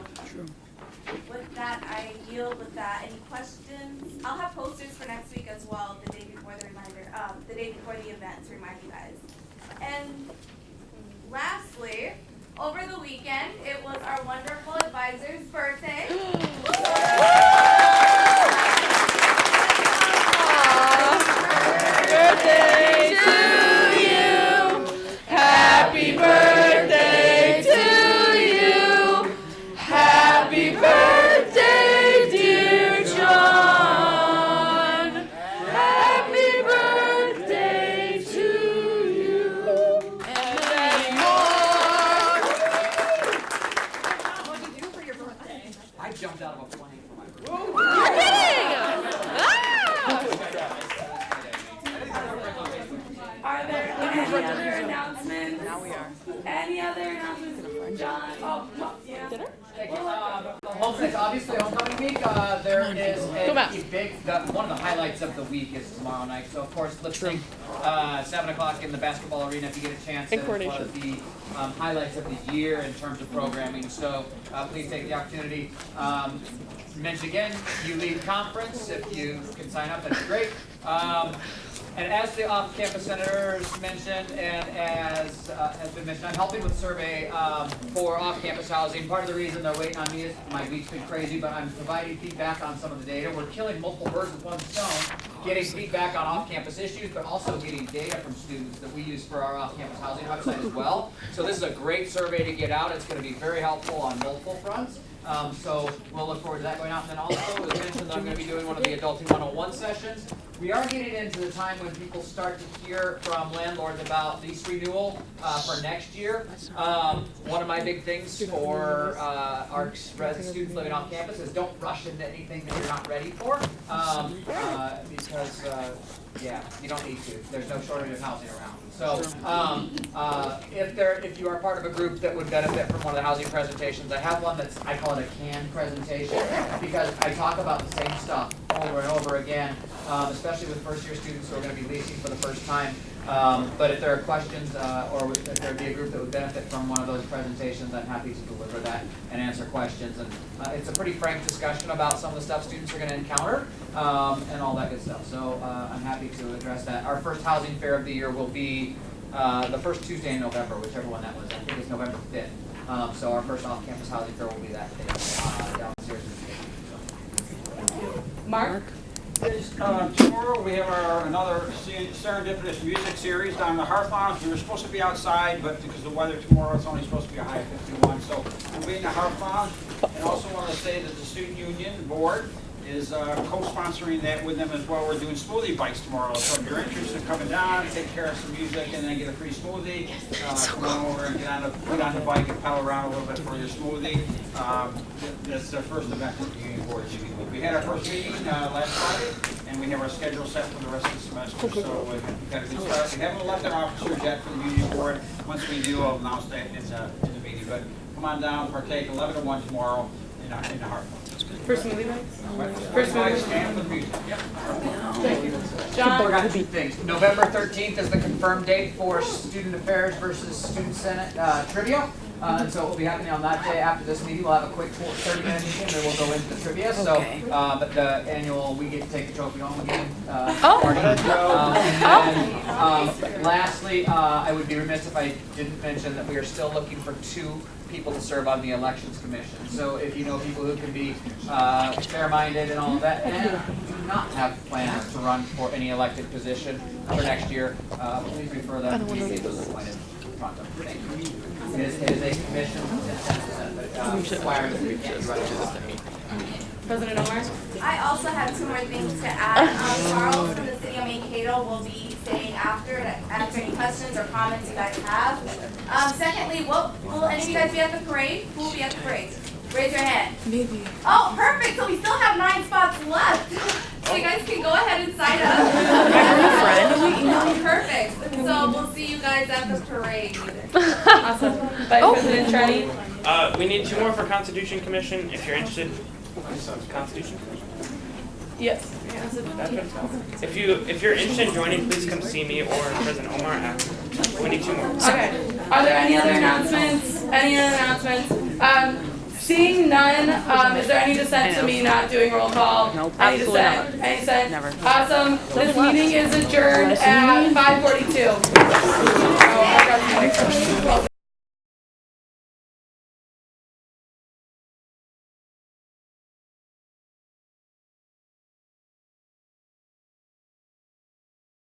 with that, I yield with that. Any questions? I'll have posters for next week as well, the day before the event to remind you guys. And lastly, over the weekend, it was our wonderful advisor's birthday. Birthday to you. Happy birthday to you. Happy birthday, dear John. Happy birthday to you. And many more. What did you do for your birthday? I jumped out of a plane for my birthday. You're kidding! Are there any other announcements? Now we are. Any other announcements? John? Oh, no, yeah. Dinner? Obviously, homecoming week. There is a big. One of the highlights of the week is tomorrow night. So of course, lip sync, 7 o'clock in the basketball arena. If you get a chance, it's one of the highlights of the year in terms of programming. So please take the opportunity. Mention again, you lead conference. If you can sign up, that's great. And as the off-campus senators mentioned, and as has been mentioned, I'm helping with a survey for off-campus housing. Part of the reason they're waiting on me is my week's been crazy, but I'm providing feedback on some of the data. We're killing multiple birds with one stone, getting feedback on off-campus issues, but also getting data from students that we use for our off-campus housing website as well. So this is a great survey to get out. It's going to be very helpful on multiple fronts. So we'll look forward to that going out. And then also, as mentioned, that I'm going to be doing one of the Adulting 101 sessions. We are getting into the time when people start to hear from landlords about lease renewal for next year. One of my big things for our students living off campus is don't rush into anything that you're not ready for, because yeah, you don't need to. There's no shortage of housing around. So if you are part of a group that would benefit from one of the housing presentations, I have one that's, I call it a canned presentation, because I talk about the same stuff over and over again, especially with first year students who are going to be leasing for the first time. But if there are questions or if there would be a group that would benefit from one of those presentations, I'm happy to deliver that and answer questions. And it's a pretty frank discussion about some of the stuff students are going to encounter and all that good stuff. So I'm happy to address that. Our first housing fair of the year will be the first Tuesday in November, whichever one that was. I think it's November 5th. So our first off-campus housing fair will be that day downstairs. Mark? Tomorrow we have another serendipitous music series down in the Hearth Lounge. We were supposed to be outside, but because of the weather tomorrow, it's only supposed to be a high of 51. So we'll be in the Hearth Lounge. And also want to say that the Student Union Board is co-sponsoring that with them as well. We're doing smoothie bites tomorrow. So if you're interested in coming down, take care of some music, and then get a free smoothie, come on over and get on the bike and pedal around a little bit for your smoothie. That's our first event at the Union Board. We had our first meeting last Friday, and we have our schedule set for the rest of the semester. So we've got a good start. We haven't elected officers yet for the Union Board. Once we do, I'll announce that in the meeting. But come on down, partake 11 to 1 tomorrow in the Heartland. First movie nights? First movie stand for the music. Yep. John? I got 2 things. November 13th is the confirmed date for Student Affairs versus Student Senate trivia. And so it will be happening on that day. After this meeting, we'll have a quick 30-minute meeting, and then we'll go into the trivia. So, but the annual, we get to take the trophy home again. Lastly, I would be remiss if I didn't mention that we are still looking for 2 people to serve on the Elections Commission. So if you know people who can be fair-minded and all of that, and do not have plans to run for any elected position for next year, please refer them to me. Pronto. Thank you. It is a commission, but requires that we can't run it. President Omar? I also have 2 more things to add. Charles from the city of Mankato will be staying after to answer any questions or comments you guys have. Secondly, will any of you guys be at the parade? Who will be at the parade? Raise your hand. Maybe. Oh, perfect. So we still have 9 spots left. So you guys can go ahead and sign up. Perfect. So we'll see you guys at the parade. Awesome. Vice President Trenny? We need 2 more for Constitution Commission if you're interested. Constitution Commission? Yes. If you're interested in joining, please come see me or President Omar after. We need 2 more. Okay. Are there any other announcements? Any other announcements? Seeing none, is there any dissent to me not doing roll call? Nope, Any absolutely dissent? not. Any dissent? Never. Awesome. This meeting is adjourned at 5:42.